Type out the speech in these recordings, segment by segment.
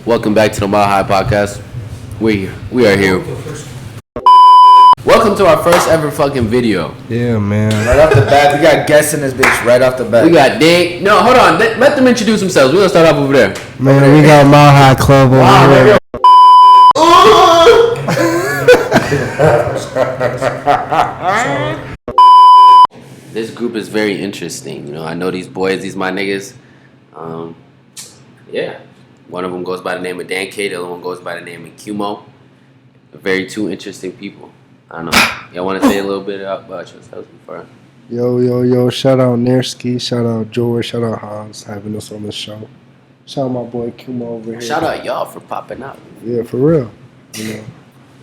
Welcome back to the MileHigh podcast. We are here. Welcome to our first ever fucking video. Yeah, man. Right off the bat, we got guests in this bitch. Right off the bat, We got DanK. No, hold on. Let them introduce themselves. We're gonna start off over there. Man, we got MileHigh Club over here. This group is very interesting. You know, I know these boys. These my niggas. Yeah. One of them goes by the name of DanK. The other one goes by the name of Qmoe. Very two interesting people. I don't know. Y'all want to say a little bit about yourselves before? Yo. Shout out Nerski. Shout out George. Shout out Hans having us on the show. Shout out my boy Qmoe over here. Shout out y'all for popping out. Yeah, for real. You know,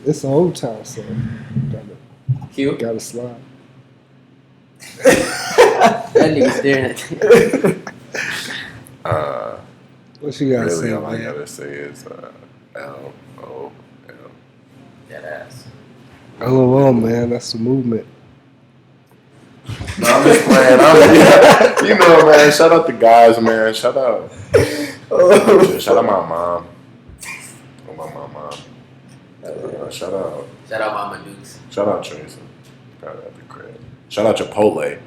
it's an old town, so gotta slide. That nigga staring at you. What you gotta really, say, all I man? gotta say is LOL. That ass. LOL, man. That's the movement. No, I'm just playing. You know, man. Shout out the guys, man. Shout out my mom. Oh, my mom. Shout out Mama Dukes. Shout out Tracy. Got at the crib. Shout out Chipotle.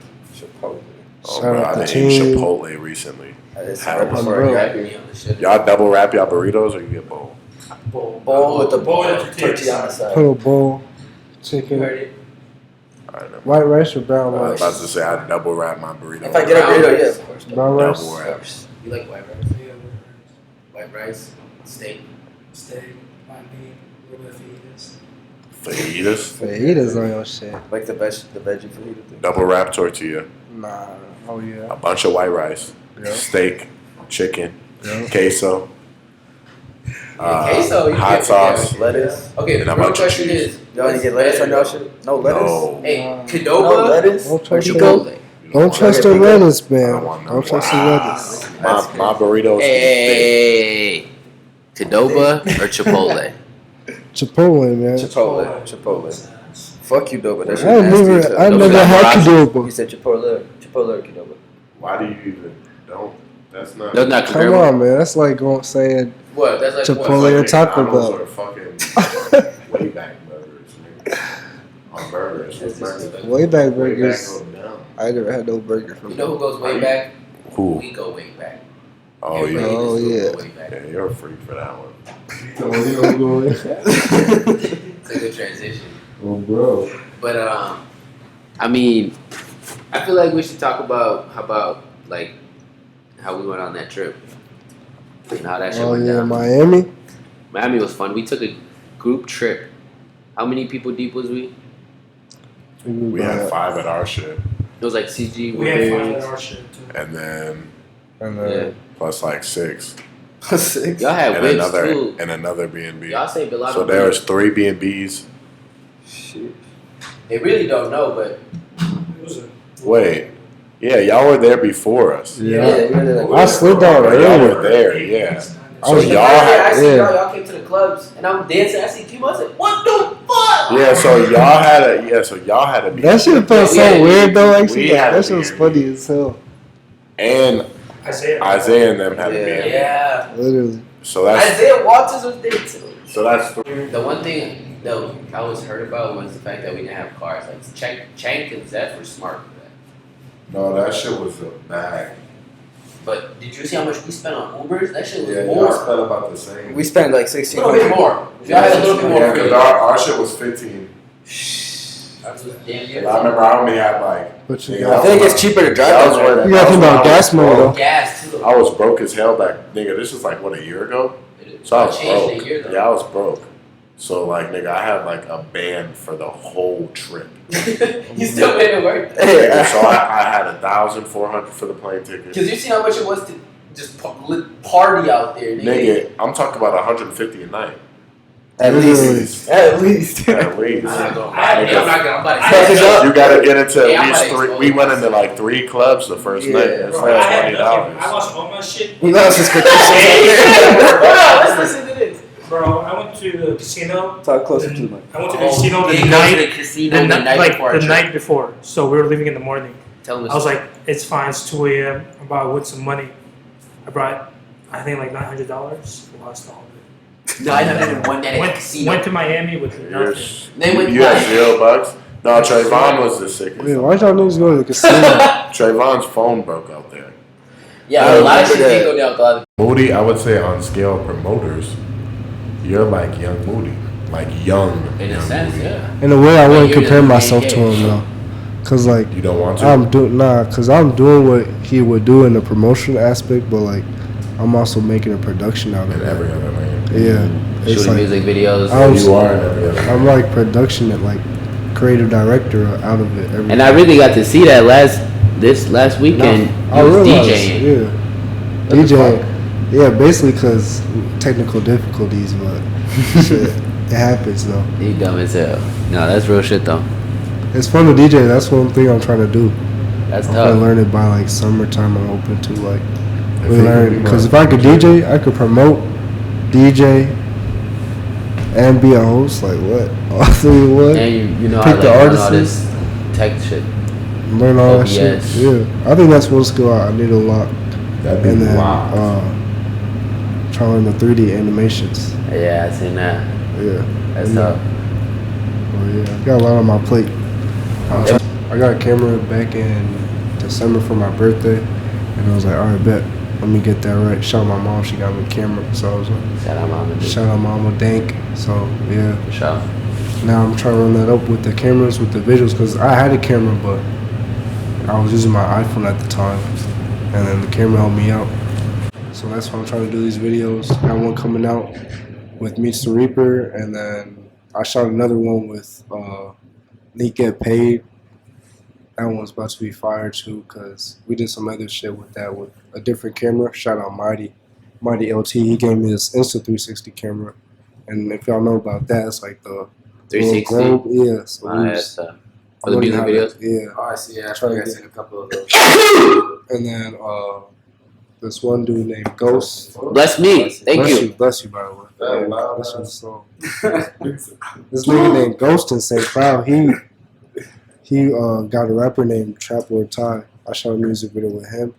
Oh, Shout bro, out I the didn't eat team. Chipotle recently. Bro. Y'all double wrap y'all burritos or you get bowl? bowl with the tortilla on the side. Put a bowl, You chicken, heard it. I know. white rice or brown I was rice? about to say I double wrap my burrito. If I get a burrito, yeah, of course. Brown rice. double wrap. You like white rice? Yeah, White rice, steak. steak, white meat, a little bit of fajitas. Fajitas. Fajitas on your shit. Like the veggie fajita thing. Double wrap tortilla. Nah. Oh yeah. A bunch of white rice. Yeah. Steak. Chicken. Yeah. Queso. Queso, you hot get- sauce. Lettuce. Okay, And the a real bunch of question cheese. is, Y'all want to get lettuce on y'all shit? No lettuce. No. hey, Nah. No Qdoba lettuce. Don't or trust that. Chipotle? Don't trust the Okay. lettuce, I man. don't want no Don't trust the lettuce. My burritos. Hey, Qdoba or Chipotle? Chipotle, man. Chipotle. Fuck you, Doba. That shit I nasty never, as hell. I Those never got had fries. Qdoba. You said Chipotle or Qdoba. Why do you even don't? That's not. That's not Come comparable. on, man. That's like saying What? That's like Chipotle what? or Taco McDonald's Bell. Or fucking way back burgers. Nigga. On burgers. That's disrespectful. Way back Way back burgers. go down. I never had no burger from You know who goes way back? Who? We go way back. Oh Everybody yeah. in this room yeah. go way back. Yeah, you're a freak for that one. It's a good transition. Oh, bro. But I mean, I feel like we should talk about like how we went on that trip. And how that shit Oh went yeah, down. Miami. Miami was fun. We took a group trip. How many people deep was we? We had 5 at our shit, It was like CG. We had fun Williams. with our shit too. and then And Yeah. plus like 6, Six. Y'all had and whips another too. and another B&B. Y'all saved a lot So of there money. was 3 B&Bs. Shit. They really don't know, but It was a Wait, yeah, y'all were there before us. Yeah. we were there, like, I slid down But y'all earlier. were there, yeah. I was the y'all first day had- I see yeah. y'all came to the clubs and I'm dancing. I see Qmoe. I said, "What the fuck?" Yeah, so y'all had a That shit felt We so had- weird though. we Actually, had that a shit was beer. funny as hell. and Isaiah and them had a Yeah. B&B. Yeah. Literally. So that's Isaiah Walters was there too. 3. The one thing though I was hurt about was the fact that we didn't have cars. Like Chank and Zeph were smart for that. No, that shit was a bag. But did you see how much we spent on Ubers? That shit was Yeah, more. y'all spent about the same. We spent like A 16. little bit more. Y'all had a little bit more. Yeah, because our shit was 15. Ours was damn I near. remember I only had like. But you nigga, got. I think it's cheaper to drive that was down there. when- You got that to was think when about I was gas money broke. though. Gas too. I was broke as hell back, nigga. This was like what, a year ago? So I was changed in a broke. year though. Yeah, I was broke. So like, nigga, I had like a band for the whole trip. You still made it work. Nigga, so I had 1,400 for the plane ticket. Because you see how much it was to just party out there, nigga. Nigga, I'm talking about 150 a night. At least. At least. I'm not gonna. I'm about to Fuck it say. up. You gotta get into Yeah, I'm at least about to 3. We went into like 3 clubs the first Yeah. night. That's Bro, I like had $20. I lost all my shit. He lost his credentials. Hold on, let's listen to this. Bro, I went to the casino. Talk closer to the mic. I went to the casino He the goes to night, the casino the night like before our the trip. night before. So we were leaving in the morning. Tell him I was like, it's fine. It's 2 a.m. I brought with some money. I brought I think like $900. Lost all of it. 901 at a Went casino. to Miami with nothing. They went You had $0? No, Trayvon was the sickest. Wait, why y'all niggas go to the casino? Trayvon's phone broke out there. Yeah, a lot of shit did go down. A lot of Moody, I would say on scale of promoters, you're like young Moody. Like young. In a young sense, Moody. yeah. In a way, I wouldn't you're compare the myself to DanK. him though, cause like You don't want to? I'm doing what he would do in the promotion aspect, but like I'm also making a production out of in it. every other lane. Yeah, it's Shooting like music videos. You are in every other lane. I'm like production and like creative director out of it. Everything. And I really got to see that last weekend. I You was realized, DJing. yeah, What the DJing, yeah, basically because technical difficulties, but shit, it happens though. You dumb as hell. No, that's real shit though. It's fun to DJ. That's one thing I'm trying to do. That's I'm gonna tough. learn it by like summertime. I'm open to like I we think learn we because if might- I could DJ, I could promote, DJ, and be a host. Like what? All three in one. And you know, Pick I like the learn all artists. this tech shit. Learn all that shit. OBS. Yeah, I think that's one skill I need a lot. That'd be And then wild. try to learn the 3D animations. Yeah, I seen that. Yeah. That's Yeah. tough. Oh yeah, I got a lot on my plate. I got a camera back in December for my birthday, and I was like, all right, bet. Let me get that right. Shout out my mom, she got me a camera, so I was like, Shout out, mama. dude. shout out mama DanK. So yeah, For sure. now I'm trying to run that up with the cameras, with the visuals, because I had a camera, but I was using my iPhone at the time, and then the camera helped me out. So that's why I'm trying to do these videos. Got one coming out with Meets the Reaper, and then I shot another one with Leak Get Paid. That one's about to be fire too, because we did some other shit with that with a different camera. Shout out Mighty LT. He gave me this Insta360 camera, and if y'all know about that, it's like the 360. little globe. Yeah, so Wow, we that's was- for the music videos. Yeah, Oh, I see. Yeah, I Try to think I get- seen a couple of those. and then this one dude named Ghost. Bless me. Thank you. Bless you, by the way. Oh, Yeah, wow. bless your soul. This nigga named Ghost in St. Cloud, he got a rapper named Trap Lord Ty. I shot a music video with him.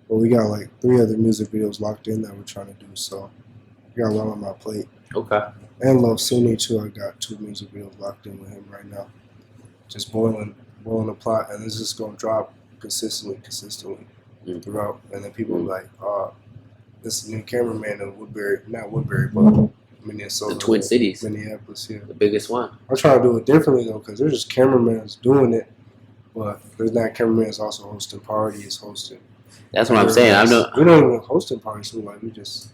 But we got like 3 other music videos locked in that we're trying to do. So we got a lot on my plate. Okay. And Love Sunni too. I got 2 music videos locked in with him right now. Just boiling the plot, and it's just gonna drop consistently throughout. And then people are like, this new cameraman in Woodbury, not Woodbury, but Minnesota. The Twin Cities. Minneapolis, yeah. The biggest one. I'm trying to do it differently though, because there's just cameramans doing it, but there's not cameramans also hosting parties, hosting. That's what I'm saying. I'm no. We don't even hosting parties, so like we just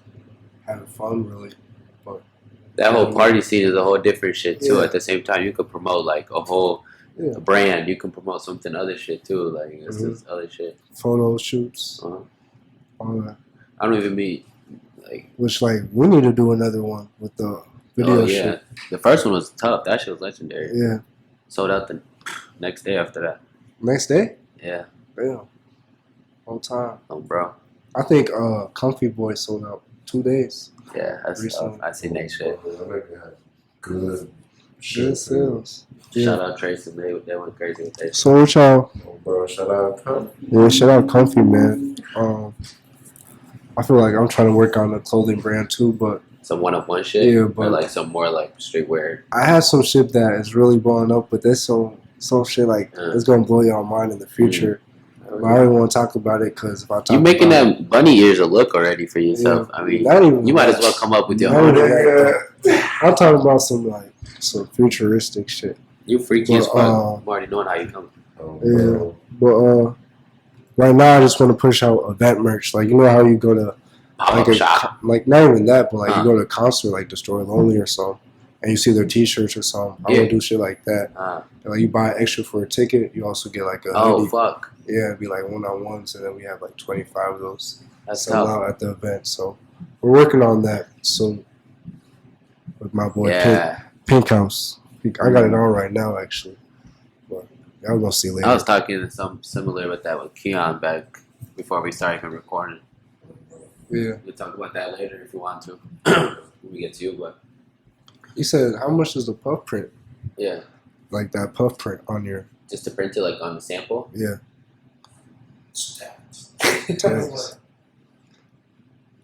having fun really. That whole party scene is a whole different shit too. Yeah. At the same time, you could promote like a whole Yeah. brand. You can promote something other shit too. Like it's Mhm. this other shit. Photo shoots, Uh-huh. all that. I don't even mean like. Which like we need to do another one with the video Oh yeah, shit. the first one was tough. That shit was legendary. Yeah. Sold out the next day after that. Next day? Yeah. Damn. Whole time. Oh, bro. I think Comfy Boy sold out 2 days. Yeah, that's Recently. tough. I seen that shit. Good. Good sales. Yeah. Shout out Trace and they went crazy with that shit. So what y'all? Oh, bro, shout out. Yeah, shout out Comfy, man. I feel like I'm trying to work on a clothing brand too, but Some one-up-one shit. Yeah, or but- like some more like streetwear. I have some shit that is really blowing up, but there's some shit like it's gonna blow your mind in the future. But I don't want to talk about it because if I talk You making about that bunny ears a look already for yourself. Yeah. I mean, Not even you might as that. well come up with your Not own. even that. I'm talking about some futuristic shit. You freaky as But, fuck. I'm already knowing how you come. Oh, Yeah. bro. But right now I just want to push out event merch. Like you know how you go to Pop-up shop. like not even that, but like Uh. you go to a concert like Destroy Lonely or something, and you see their T-shirts or something. I Yeah. want to do shit like that. Uh, And, like you buy extra for a ticket, you also get like a oh, hoodie. fuck. Yeah, it'd be like one-on-ones, and then we have like 25 of those That's sell tough. out at the event. So we're working on that soon with my boy Yeah. Pink House. I got it on right now actually, but y'all gonna see later. I was talking to something similar with that with Keon back before we started even recording. Yeah, We'll talk about that later if you want to. When we get to you, but he said, how much is the puff print? yeah. Like that puff print on your Just to print it like on the sample. yeah.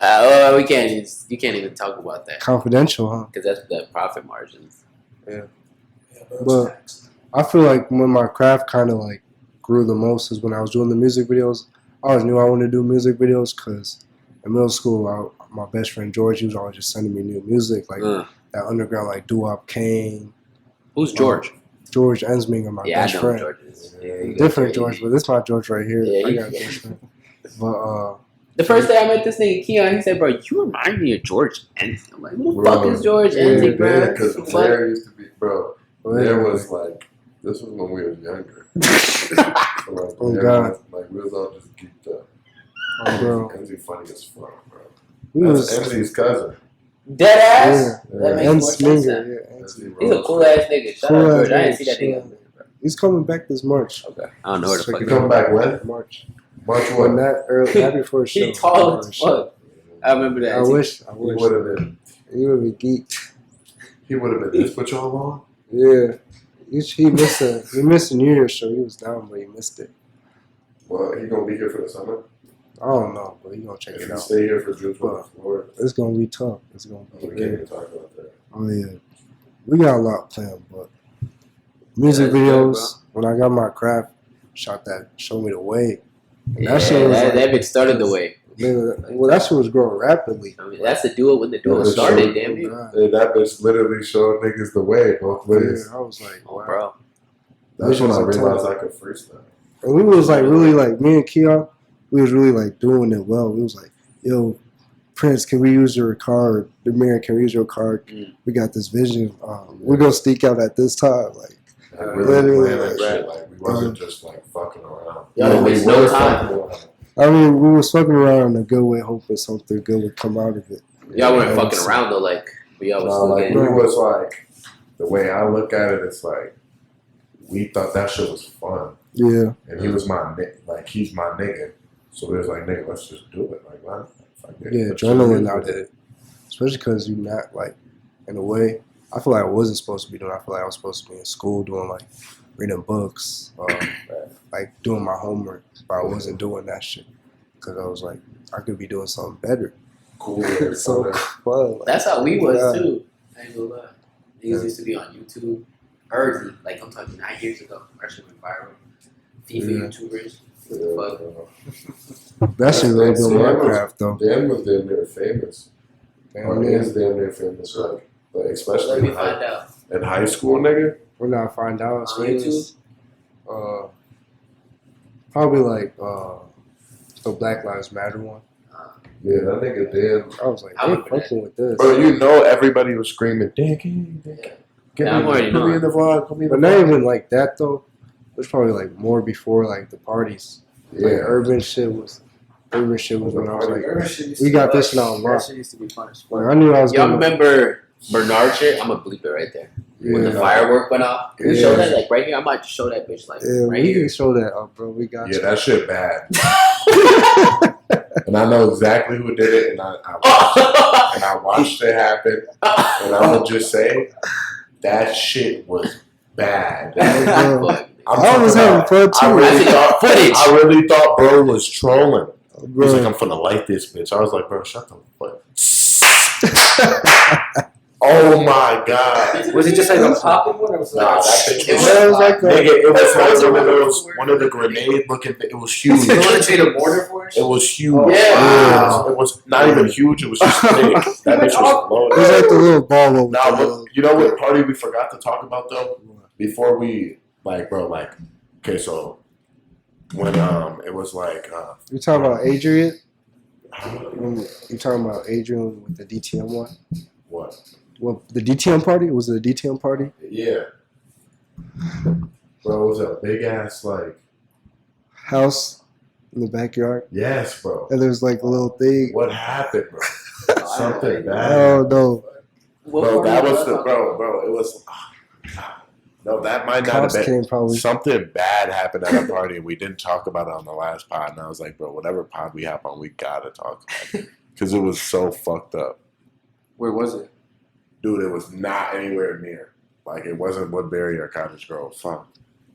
I Well, we can't. You can't even talk about that Confidential, huh? because that's the profit margins. Yeah, But I feel like when my craft kind of like grew the most is when I was doing the music videos. I always knew I wanted to do music videos because in middle school, my best friend George, he was always just sending me new music, like that underground, like doo-wop Kane. Who's George? George Ensminger, my Yeah, best I know friend. who George is. Yeah, Different George, but this is my George right here. Yeah, I got a best friend. But the first day I met this nigga Keon, he said, "Bro, you remind me of George Ensminger." I'm like, who the fuck is George Ensminger, bro? Because What? there used to be, bro. There was like, this was when we was younger. So, like, Oh, there God. was, like, we was all just geeked up. oh, bro, Enzy funny as fuck, bro. we That's was Enzy's cousin. Dead ass. yeah, That makes more sense. Ensminger, Now. yeah, Enzy He's a Rose. cool ass nigga. Shout Cool out ass George. I didn't nigga, see that sure. nigga. He's coming back this March. Okay, I don't know where the Check fuck. You it he come back when? March. March When what? that early, right before the show. He tall as Show. fuck. I remember that. I wish. He would have been. He would be geeked. He would have been this put y'all on. Yeah. He missed a New Year's show. He was down, but he missed it. Well, he gonna be here for the summer. I don't know, but he gonna check If it you out. stay here for June 24th, It's gonna be tough. It's gonna we be can't even talk about that. Oh yeah, we got a lot planned, but music that's good, videos. When I got my craft, shot that Show Me the Way. And Yeah, that shit was that like, bitch started the way. nigga, well, that shit was growing rapidly. I mean, that's the duo when the duo Yeah, started. sure. Damn you, God. Hey, that bitch literally showed niggas the way both ways. Yeah, I was like, oh, wow. bro. That's when I Visions of realized talent. I could freestyle. And we was like really like me and Keon, we was really like doing it well. We was like, yo, Prince, can we use your card? The mayor, can we use your card? Mm. We got this vision. We're gonna sneak out at this time. Like, Like, really literally, planned that right. shit. Like, we wasn't just like fucking around. Y'all didn't waste we no were time. fucking around. I mean, we was fucking around in a good way, hoping something good would come out of it. Y'all weren't Yeah, fucking so- around though. Like we always No, still like, getting. we was like, the way I look at it, it's like, we thought that shit was fun. Yeah, And he was like, he's my nigga. So it was like, nigga, let's just do it. Like, man, fuck it. yeah, Let's just adrenaline do out there. Especially because you're not like, in a way, I feel like I wasn't supposed to be doing. I feel like I was supposed to be in school doing like reading books, like doing my homework, but I wasn't doing that shit because I was like, I could be doing something better. Cool. So fun. Like, That's how we was yeah. too. I ain't gonna lie. Niggas used to be on YouTube early, like I'm talking 9 years ago. Our shit went viral. FIFA Yeah. YouTubers. What the fuck? That shit really built my Dan was- craft though. Dan was damn near famous. Or Damn, is damn near famous. Like especially Let me in high, find out. in high school, nigga. When I find out, it's On famous. Probably like the Black Lives Matter one. Yeah, that nigga Dan. I was like, I they remember fucking with this. Bro, you know everybody was screaming, DanK, Yeah. get Yeah, I'm already put me knowing. in the vlog, put me in the But not vlog. even like that though. It was probably like more before like the parties. Like Yeah. urban shit was when I was like, That we got this now on That lock. shit used to be fun as Like, fuck. I knew I was Y'all gonna. remember Bernard shit? I'm gonna bleep it right there. When the Yeah. firework went off. Can we Yeah. show that like right here? I might just show that bitch like Yeah, right we here. can show that up, bro. We got Yeah, you. that shit bad. And I know exactly who did it, and I watched it happen, and I would just say that shit was bad. Fuck. I was having fun too. I really thought bro was trolling. He was like, Bro, I'm finna light this bitch. I was like, bro, shut the fuck. Oh my god. Was it just like a popping one or was it Nah, like that bitch it was like Nigga, it was like one of the grenade looking. It was huge. You want to a mortar for it? It was huge. Oh, yeah. It was not even huge. It was just big. That bitch was it loaded. was like the little ball over Now, the what, you know what party we forgot to talk about though? Before we okay, so when it was like You talking about Adrian? You talking about Adrian with the DTM one? what? Well, the DTM party? Was it a DTM party? Yeah, bro, it was a big ass like House in the backyard. yes, bro. And there's like a little thing. What happened, bro? Something bad. Oh no. Bro, that was the bro. It was no, that might not have Cops been. came probably. Something bad happened at a party, and we didn't talk about it on the last pod. And I was like, bro, whatever pod we have on, we gotta talk about it because it was so fucked up, Where was it? dude. It was not anywhere near. Like it wasn't Woodbury or Cottage Grove. Fuck.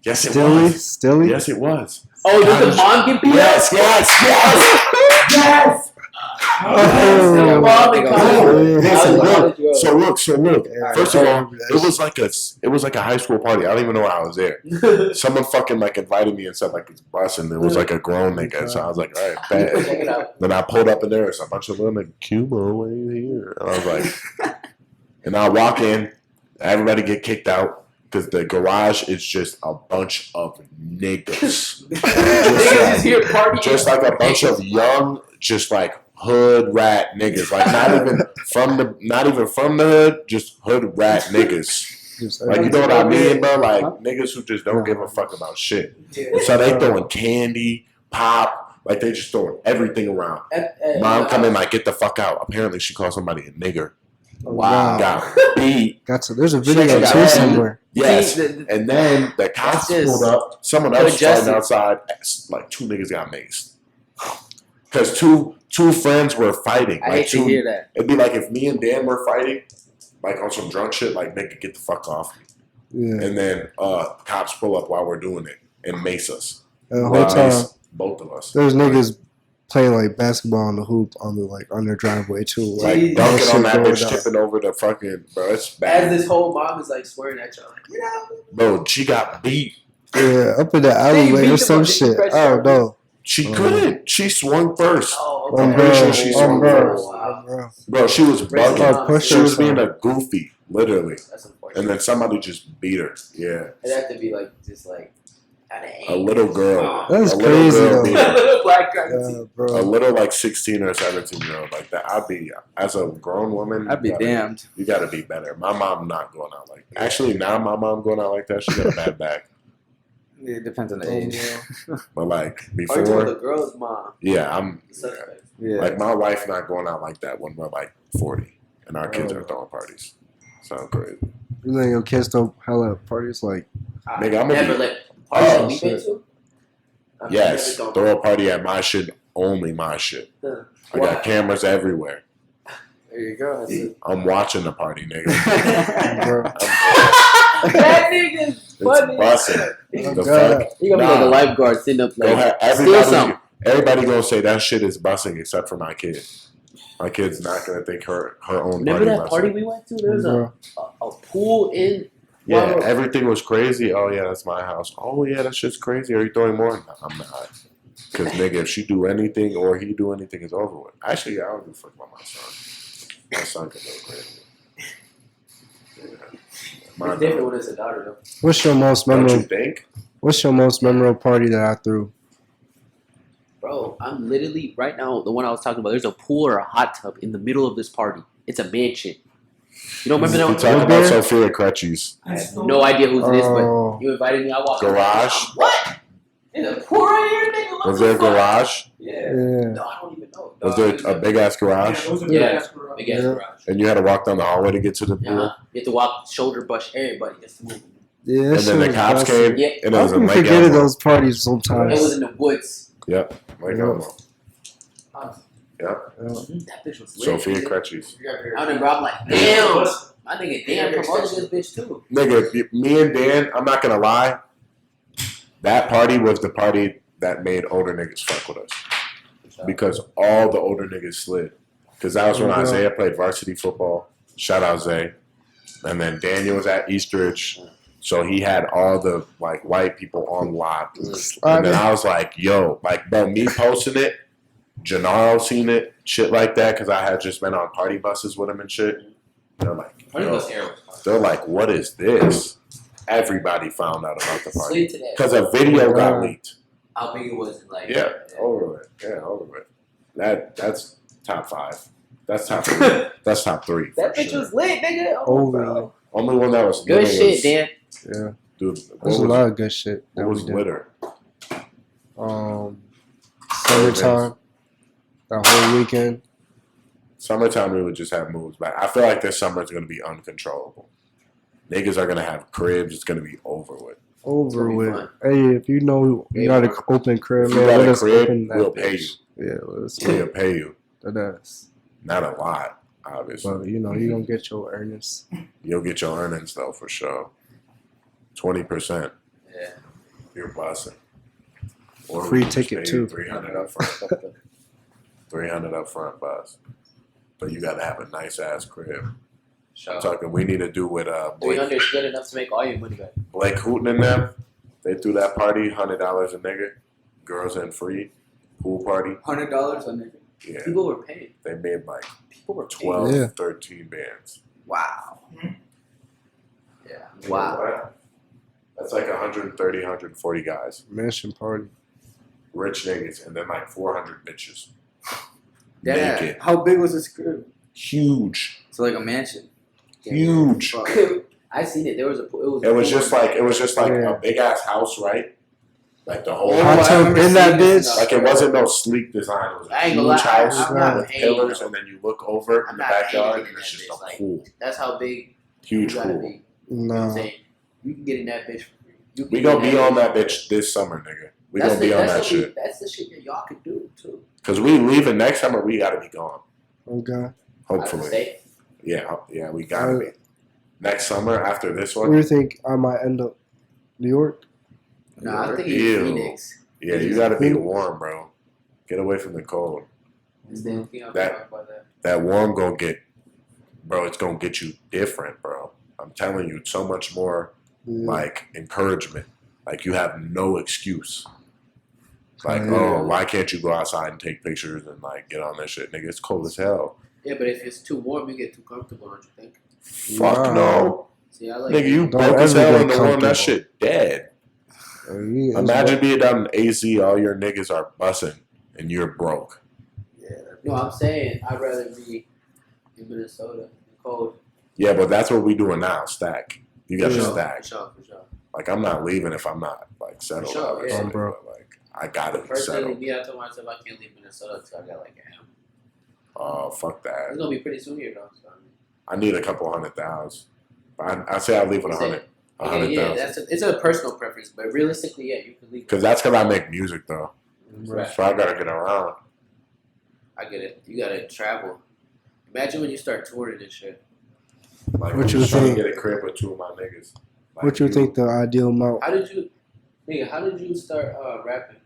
Yes, it was. Stilly? Yes, it was. Oh, did the mom get beat up? Yes. Oh, So look. First of all, it was like a high school party. I don't even know why I was there. Someone fucking like invited me and said like it's busing. It was like a grown nigga, so I was like, all right, bet. Check it out. Then I pulled up in there. It's a bunch of little like Qmoe, why are you here? And I was like, and I walk in, everybody get kicked out. Because the garage is just a bunch of niggas. just like a bunch of young, just like hood rat niggas. Like not even from the hood, just hood rat niggas. Like you know what I mean, bro? Like niggas who just don't give a fuck about shit. So they throwing candy, pop, like they just throwing everything around. Mom come in like, get the fuck out. Apparently she called somebody a nigger. Wow. Got beat. There's a video too somewhere. Yes. And then the cops pulled up. Someone else was fighting outside. Like 2 niggas got maced. Because two friends were fighting. I hate to hear that. It'd be like if me and Dan were fighting, like on some drunk shit, like nigga, get the fuck off me. Yeah. And then cops pull up while we're doing it and mace us. And the whole time, both of us. there's niggas playing like basketball on the hoop on their driveway too. Like dunking on that bitch, tipping over the fucking bro. It's bad. As this whole mom is like swearing at y'all, like, you know, bro, she got beat. Yeah, up in the alleyway or some shit. Oh no. She couldn't. She swung first. oh, I'm okay. pretty sure she swung first. Wow. Bro, she was bugging. She was being her. a goofy, literally. That's unfortunate. And then somebody just beat her. Yeah. It'd have to be like just like out of A little girl. That's a little crazy, girl though. beat her. little black guy. Yeah, A bro. little like 16 or 17 year old like that. I'd be, as a grown woman, I'd be damned. You gotta be better. My mom not going out like that. Actually, now my mom going out like that, she got a bad back. It depends on the age. But like Or you told the before, girl's mom. yeah, I'm Suspect. Yeah. like my wife not going out like that when we're like 40 and our kids are throwing parties. Sound crazy. You think your kids don't hella parties like? Nigga, I'm gonna never be- let parties Oh, that we been shit. to. I've Yes, never throw a party at my shit, only my shit. gone. I got cameras everywhere. There you go. That's it. I'm watching the party, nigga. Bro. That nigga's It's funny. busting. Oh, The God. fuck? You gonna be like a lifeguard sitting up Go like ahead. steal something. Everybody gonna say that shit is busing except for my kid. My kid's not gonna think her own Remember party that party busing. we went to? There was Bro. a pool in. Yeah, Wow. everything was crazy. Oh yeah, that's my house. Oh yeah, that shit's crazy. Are you throwing more? No, I'm not. Because nigga, if she do anything or he do anything, it's over with. Actually, I don't give a fuck about my son. My son can go crazy. Yeah. My It's different dog. when it's a daughter though. What's your most Don't you memorable? think? What's your most memorable party that I threw? Bro, I'm literally right now the one I was talking about. There's a pool or a hot tub in the middle of this party. It's a mansion. You don't remember You that? talking one? about Sophia Crutchies. I have no idea who's this, Oh. but you invited me. I walked in. Garage? What? In a pool right here, nigga? What Was the there a fuck? garage? Yeah. Yeah. No, I don't even know. Was there a big ass garage? Yeah, big ass Yeah. garage. And you had to walk down the hallway to get to the pool? You have to walk, shoulder brush everybody just to move. Yeah. And then the cops came, Yeah. and it I was in keep Lake forgetting Elmo. those parties It sometimes. was in the woods. Yep, Lake Yeah. Elmo. Yeah. That bitch was lit. Sophia nigga. Crutchies. I remember I'm like, damn. My nigga Dan promoted this bitch too. Nigga, me and Dan, I'm not gonna lie, that party was the party that made older niggas fuck with us. Because all the older niggas slid. Because that was when Yeah. Isaiah played varsity football. Shout out Zay. And then Daniel was at Eastridge. So he had all the like white people on lock. And then I was like, yo, like, bro, me posting it, Gennaro seen it, shit like that, because I had just been on party buses with him and shit. They're like, yo, they're like, what is this? Everybody found out about the party. Slid to that. Because a video got leaked. How big it was, like. Yeah, over with. Yeah, over with. That's top 5. That's top 3. That's top 3. That for bitch sure. was lit, nigga. Over. Bro. Only one that was Good litter shit, was, Dan. Yeah. Dude, There's a lot of good shit what that was we did. litter? Summertime. That whole weekend. Summertime, we would just have moves back. I feel like this summer is going to be uncontrollable. Niggas are going to have cribs. It's going to be over with. Over It's with. gonna Hey, if you know you got an open crib, If man, you got let a us crib, open that we'll pay bitch. Yeah, let us We'll pay you. That's. Not a lot, obviously. But you know, you don't get your earnings. You'll get your earnings, though, for sure. 20%. Yeah. You're busting. Or Free we just ticket, pay too. $300 up front. $300 up front, boss. But you gotta have a nice ass crib. Sure. I'm talking. We need to do with 300 is good enough to make all your money back. Blake Hooten and them. They threw that party, $100 a nigga, girls in free, pool party. $100 on it. Yeah, People were paying. they made like People were 12, Yeah. 13 bands. Wow. Yeah. Wow. That's like 130, 140 guys. Mansion party. Rich niggas, and then like 400 bitches. Yeah. Naked. How big was this crib? Huge. So like a mansion. Huge. Fuck. I seen it. There was a. It was just like Yeah. a big ass house, right? Like the whole Hot I tub remember in that seeing this bitch. stuff. like it wasn't no sleek design. It was I a ain't huge gonna lie, house I'm not with paying, pillars, though. and then you look over I'm in the not paying backyard, to and get in it's that just bitch, a like- pool, That's how big. huge You gotta pool. be. You know what I'm No. saying? You can get in that bitch for free. You can We get gonna in be on bitch that for free. bitch this summer, nigga. We That's gonna be the- on that's that what we- shit. That's the shit that y'all could do too. Cause we leaving next summer. We gotta be gone. Okay. I would Hopefully, say. yeah, we gotta be. Next summer after this Where do one, you think I might end up? New York? No, I'm thinking Ew. Phoenix. yeah, you gotta be warm, bro. Get away from the cold. Is the only thing I'm That- talking about that. That warm gonna get, bro. It's gonna get you different, bro. I'm telling you, so much more Yeah. like encouragement. Like you have no excuse. Like, Yeah. oh, why can't you go outside and take pictures and like get on that shit, nigga? It's cold as hell. Yeah, but if it's too warm, you get too comfortable, don't you think? Fuck Nah. no, See, I like. nigga. You Don't broke as ever hell get in the warm. That comfortable. shit dead. Yeah, Imagine being down in AC, all your niggas are bussing, and you're broke. No, I'm saying I'd rather be in Minnesota, cold. Yeah, but that's what we doing now. Stack. You got For to sure, stack. For sure, for sure. Like I'm not leaving if I'm not like settled. Sure, out or yeah. something, Bro. but, like I gotta be Personally, settled. me, I told myself I can't leave Minnesota until I got like a ham. Oh fuck It's that. gonna be pretty soon here though. So, I need a couple 100,000. I say I leave with Is 100, it- yeah, 100,000. it's a personal preference, but realistically, yeah, you can leave. Because that's because I make music though, Right. so I gotta get around. I get it. You gotta travel. Imagine when you start touring and shit. Like What I'm you just trying to think? get a crib with two of my niggas. Like, What you think the ideal amount? How did you, nigga? How did you start rapping?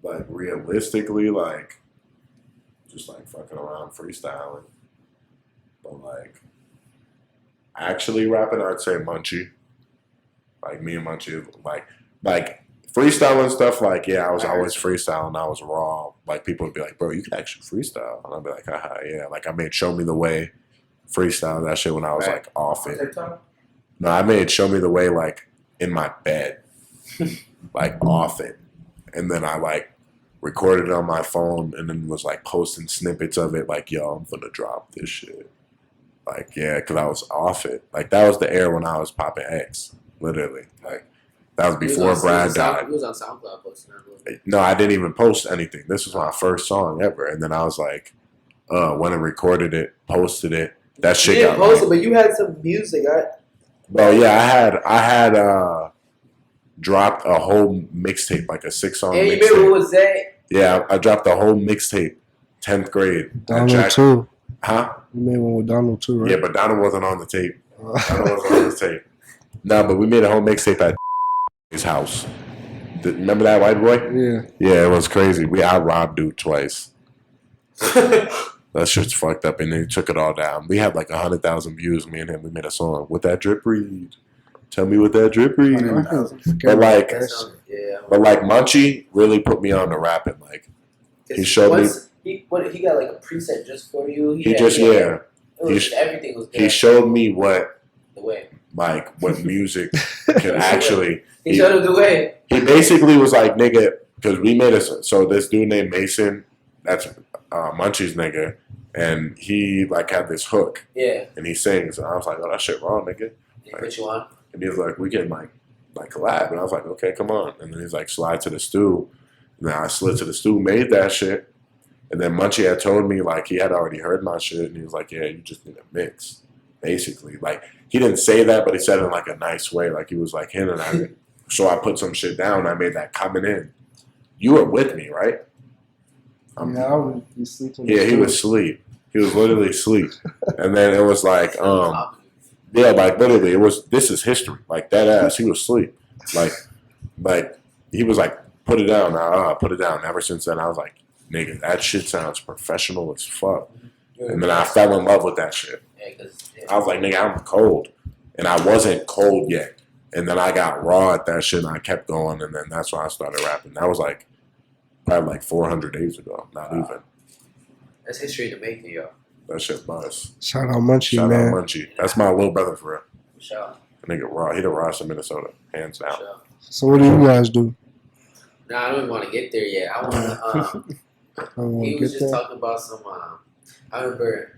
Like realistically, like just like fucking around freestyling. But like actually rapping, I'd say Munchie. Like me and Munchie, like freestyling stuff. Like yeah, I was always freestyling. I was raw. Like people would be like, "Bro, you can actually freestyle," and I'd be like, "Haha, yeah." Like I made "Show Me the Way" freestyle that shit when I was Right. like off it. TikTok? No, I made "Show Me the Way" like in my bed, like off it, and then I like recorded it on my phone, and then was like posting snippets of it. Like, yo, I'm gonna drop this shit. Like, yeah, because I was off it. Like that was the era when I was popping X, literally. Like that was before Brad died. It was on SoundCloud posting that. No, I didn't even post anything. This was my first song ever, and then I was like, went and recorded it, posted it. That shit You didn't got post like, it, but you had some music. well, yeah, I had dropped a whole mixtape, like a 6-song And you remember mixtape. what was that? Yeah, I dropped a whole mixtape, 10th grade. at Donald Jack- too. Huh? You made one with Donald too, right? Yeah, but Donald wasn't on the tape. Donald wasn't on the tape. No, but we made a whole mixtape at his house. Remember that white boy? Yeah. Yeah, it was crazy. I robbed dude twice. That shit's fucked up, and then he took it all down. We had like 100,000 views. Me and him, we made a song with that drip read. Tell me what that drip read. But like, Yeah. but like Munchie really put me on to rapping. Like he showed me. He got like a preset just for you. He just yeah. It was, he- everything was good. He showed me what the way. like what music can actually. He showed him the way. He basically was like, nigga, because we made so this dude named Mason, that's Munchie's nigga, and he like had this hook Yeah. and he sings, and I was like, oh, that shit wrong, nigga. He put you on. And he was like, we can like collab, and I was like, okay, come on. And then he's like, slide to the stew, and then I slid to the stew, made that shit, and then Munchie had told me like he had already heard my shit, and he was like, yeah, you just need a mix, basically. Like he didn't say that, but he said it in like a nice way, like he was like hinting at it. So I put some shit down. I made that coming in. You were with me, right? Yeah, I would be sleeping. Yeah, he was asleep. He was literally asleep. And then it was like, yeah, like literally, it was. This is history. Like that ass, he was asleep. Like he was like put it down. Put it down. Ever since then, I was like, nigga, that shit sounds professional as fuck. And then I fell in love with that shit. I was like, nigga, I'm cold. And I wasn't cold yet. And then I got raw at that shit and I kept going. And then that's when I started rapping. That was like probably like 400 days ago. Not even. That's history to make, yo. That shit buzz. Shout out Munchie, Shout man. out Munchie. That's my little brother for real. For sure. The nigga raw. He the rawest in Minnesota. Hands For down. sure. So what do you guys do? Nah, I don't even want to get there yet. I want to. I don't wanna He get was just there. talking about some. I remember.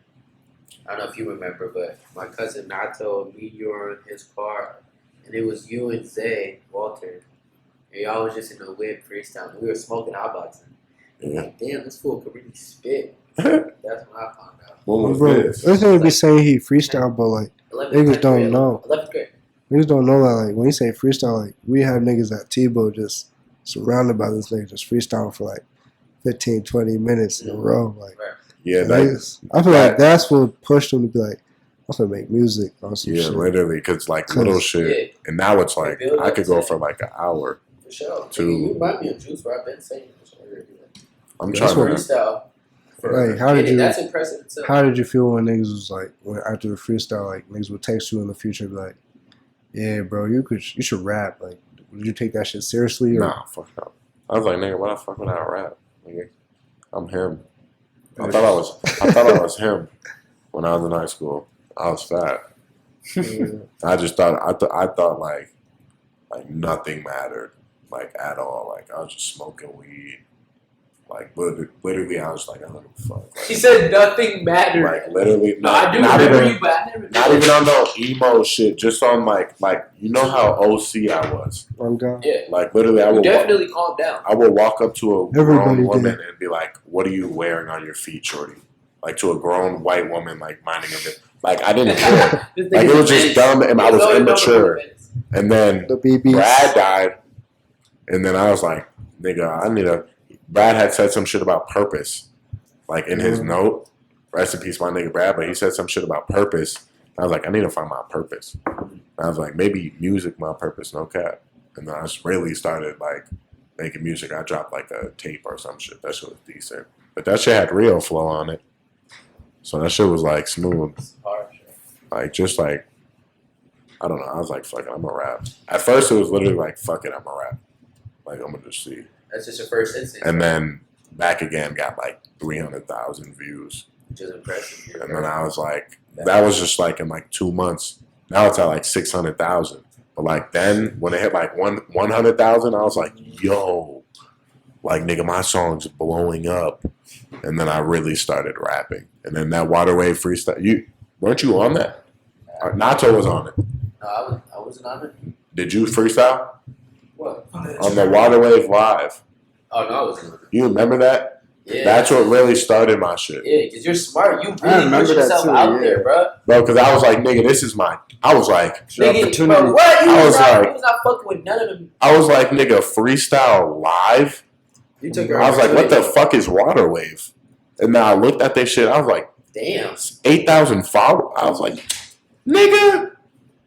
I don't know if you remember, but my cousin Nato, me, you were in his car, and it was you and Zay Walter, and y'all was just in the whip freestyling. We were smoking hot boxing. Yeah. Like, damn, this fool could really spit. That's when I found out. What was Bro, this? this nigga be saying he freestyle, but like 11th Niggas grade, don't know. 11th grade. niggas don't know that. Like when you say freestyle, like we have niggas at Tebow just surrounded by this nigga just freestyling for like 15, 20 minutes in a row. Like Yeah, niggas, I feel like that's what pushed them to be like, I'm gonna make music or some yeah, shit. literally, because like little shit. Yeah, And now it's like, Build I up could go to for like an hour. for sure. Two. You remind me of Juice, where I've been saying this. I'm That's trying what- to. Freestyle. Like, how did you? That's impressive itself. How did you feel when niggas was like, when after the freestyle, like niggas would text you in the future, be like, "Yeah, bro, you should rap." Like, would you take that shit seriously? Or? Nah, fuck up. I was like, nigga, why the fuck would I rap? Nigga, I'm him. I thought I was him when I was in high school. I was fat. Yeah. I just thought I thought like nothing mattered, like at all. Like I was just smoking weed. Like literally, I was like, I don't give a fuck. She Like, said nothing mattered. like literally, No, I do not remember even, you, but I never. not even on no emo shit. Just on like you know how OC I was. One guy. Yeah, Like literally, I you would definitely calm down. I would walk up to a Everybody grown woman did. and be like, "What are you wearing on your feet, shorty?" Like to a grown white woman, like minding a bit. Like I didn't care. This Like nigga's it was a just menace. dumb, and I You was know immature. menace. And then The BBs. Brad died, and then I was like, "Nigga, I need a." Brad had said some shit about purpose, like in his note. Rest in peace, my nigga Brad. But he said some shit about purpose. I was like, I need to find my purpose. And I was like, maybe music, my purpose, no cap. And then I just really started like making music. I dropped like a tape or some shit. That shit was decent, but that shit had real flow on it. So that shit was like smooth, It's hard, sure. like just like I don't know. I was like, fuck it, I'm gonna rap. At first, it was literally like, fuck it, I'm gonna rap. Like I'm gonna just see. That's just your first instinct. And then Back Again got like 300,000 views. which is impressive. And then I was like, that was just like in like 2 months. Now it's at like 600,000. But like then when it hit like 100,000, I was like, yo, like nigga, my song's blowing up. And then I really started rapping. And then that Waterway freestyle, weren't you on that? Nato was on it. No, I wasn't on it. Did you freestyle What? on the Waterwave Live? Oh no, I wasn't on it. You remember that? Yeah. That's what really started my shit. Yeah, because you're smart. You I really remember put that yourself too, out yeah. there, bro. Bro, because I was like, nigga, this is my. I was like, Nigga, bro, what? You I was was not, like- you was not fucking with none of them. nigga, freestyle live? You took your I was like, what the opportunity. fuck is Waterwave? And then I looked at this shit. I was like, Damn. 8,000 followers. I was like, nigga,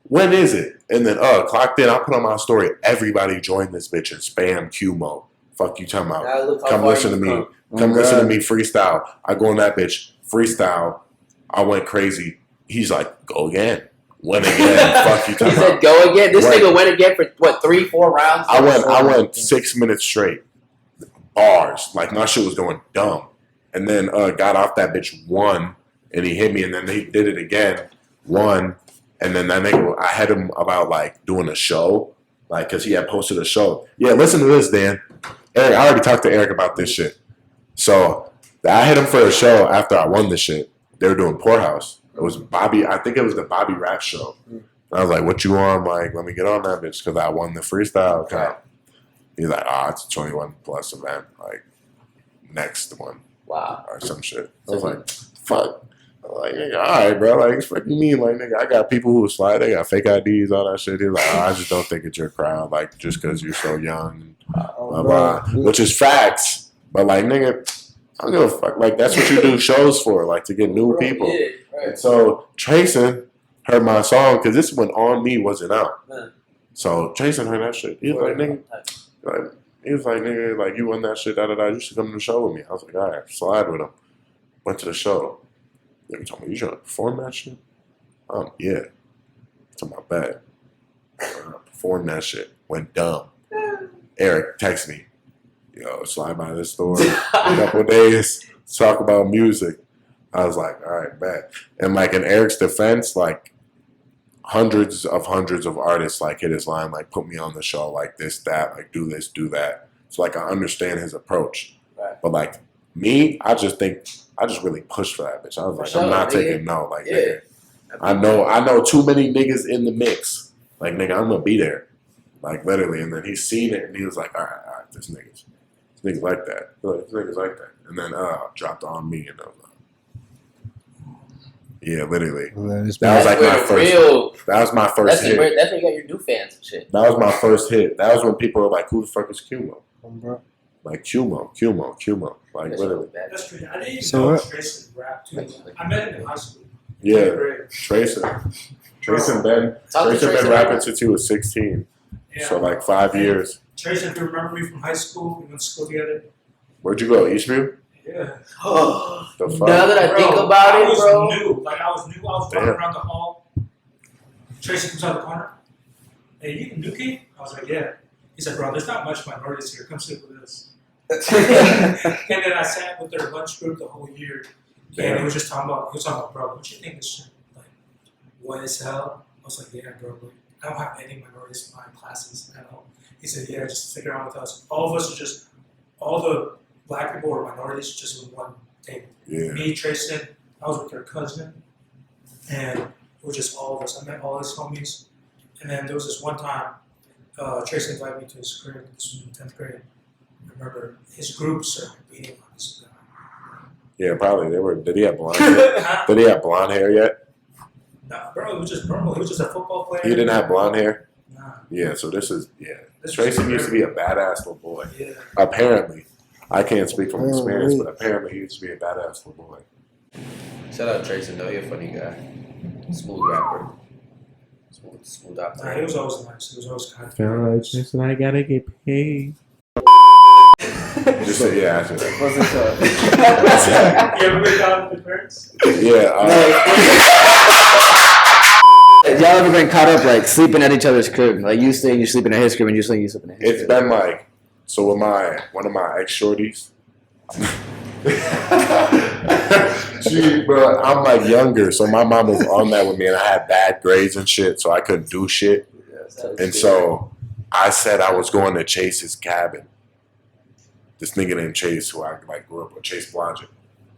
when is it? And then, clocked in. I put on my story. Everybody join this bitch and spam Qmoe. Fuck you talking about? Now look how Come far listen to you've me. come. Come Oh, listen to God. me freestyle. I go on that bitch. Freestyle. I went crazy. He's like, go again. Went again. Fuck you He talking said, about? "Go again." This Wait. nigga went again for what, 3-4 rounds? I went 6 minutes straight. Bars. Like my shit was going dumb. And then got off that bitch one, and he hit me, and then he did it again, one, and then that nigga, I had him about like doing a show, like because he had posted a show. Yeah, listen to this, Dan. Eric, I already talked to Eric about this shit. So I hit him for a show after I won this shit. They were doing Poorhouse. It was Bobby. I think it was the Bobby Rap show. And I was like, "What you on?" I'm like, let me get on that bitch because I won the freestyle comp. He's like, it's a 21 plus event, like next one Wow. or some shit. I was like, fuck. I'm like, nigga, all right, bro. Like, it's fucking mean. Like, nigga, I got people who slide. They got fake IDs, all that shit. He's like, I just don't think it's your crowd. Like, just because you're so young, blah, blah. Which is facts. But, like, nigga, I don't give a fuck. Like, that's what you do shows for, like, to get new people. Yeah, right. And so, Trayson heard my song because this one On Me wasn't out. Huh. So, Trayson heard that shit. He was like, nigga, like, He was like, nigga, like, you won that shit, da-da-da. You should come to the show with me. I was like, all right, slide with him. Went to the show. Nigga told me, you trying to perform that shit? Yeah. To my bed. Performed that shit. Went dumb. Eric texted me. Yo, slide by this store a couple of days, talk about music. I was like, all right, bet. And like in Eric's defense, like hundreds of artists like hit his line, like put me on the show, like this, that, like do this, do that. So like I understand his approach. Right. But like me, I just really pushed for that bitch. I was like, sure, I'm not nigga. taking no. Like Yeah. nigga, I know too many niggas in the mix. Like nigga, I'm gonna be there. Like literally. And then he seen it and he was like, all right, this nigga's like that. This nigga's like that. And then dropped on me and I was like, yeah, literally. Man, it's That was like That's my where first. real. That was my first hit. That's where you got your new fans and shit. That was my first hit. That was when people were like, "Who the fuck is Qmoe?" bro. Like Qmoe. Like literally. That's crazy. I didn't even So know what? Trace could rap too. I met him in high school. Yeah, Great. Trace and Ben. Talk to Trace and Trace been and rapping since he was 16. Yeah. So like 5 years. Trace, if you remember me from high school, we went to school together. Where'd you go? Eastview? Yeah. The fuck? Now that I think about I it, was bro. new. Like I was new. I was walking Damn. around the hall. Tracy comes out the corner. Hey, you new kid? I was like, yeah. He said, bro, there's not much minorities here. Come sit with us. And then I sat with their lunch group the whole year. And he was just talking about, bro, what you think this shit, like, what is hell? I was like, yeah, bro, like, I don't have any minorities in my classes at all. He said, yeah, just stick around with us. All of us are just, all the black people or minorities just with one table. Yeah. Me, Trayson, I was with their cousin, and it was just all of us. I met all his homies. And then there was this one time, Trayson invited me to his crib. This was in 10th grade. I remember his group started beating on this guy. Yeah, probably. Did he have blonde hair? Did he have blonde hair yet? Nah, bro, it was just normal. He was just a football player. He didn't have blonde hair? Nah. Yeah, so this is, This Tracy was used to be a badass little boy. Yeah. Apparently. I can't speak from experience, really? but apparently he used to be a badass little boy. Shout out Tracy, though. You're a funny guy. Smooth rapper. Smooth Nah, operator. he was always nice. He was always kind. Jason, I gotta get paid. Just say, yeah, I said that. What's up? You ever been down with the parents? Yeah, Y'all ever been caught up like sleeping at each other's crib? Like you saying you're sleeping at his crib and you saying you're sleeping at his it's crib. been like, so with one of my ex-shorties, bro, I'm like younger, so my mom was on that with me and I had bad grades and shit, so I couldn't do shit. And so I said I was going to Chase's cabin. This nigga named Chase, who I like grew up with, Chase Blodgett.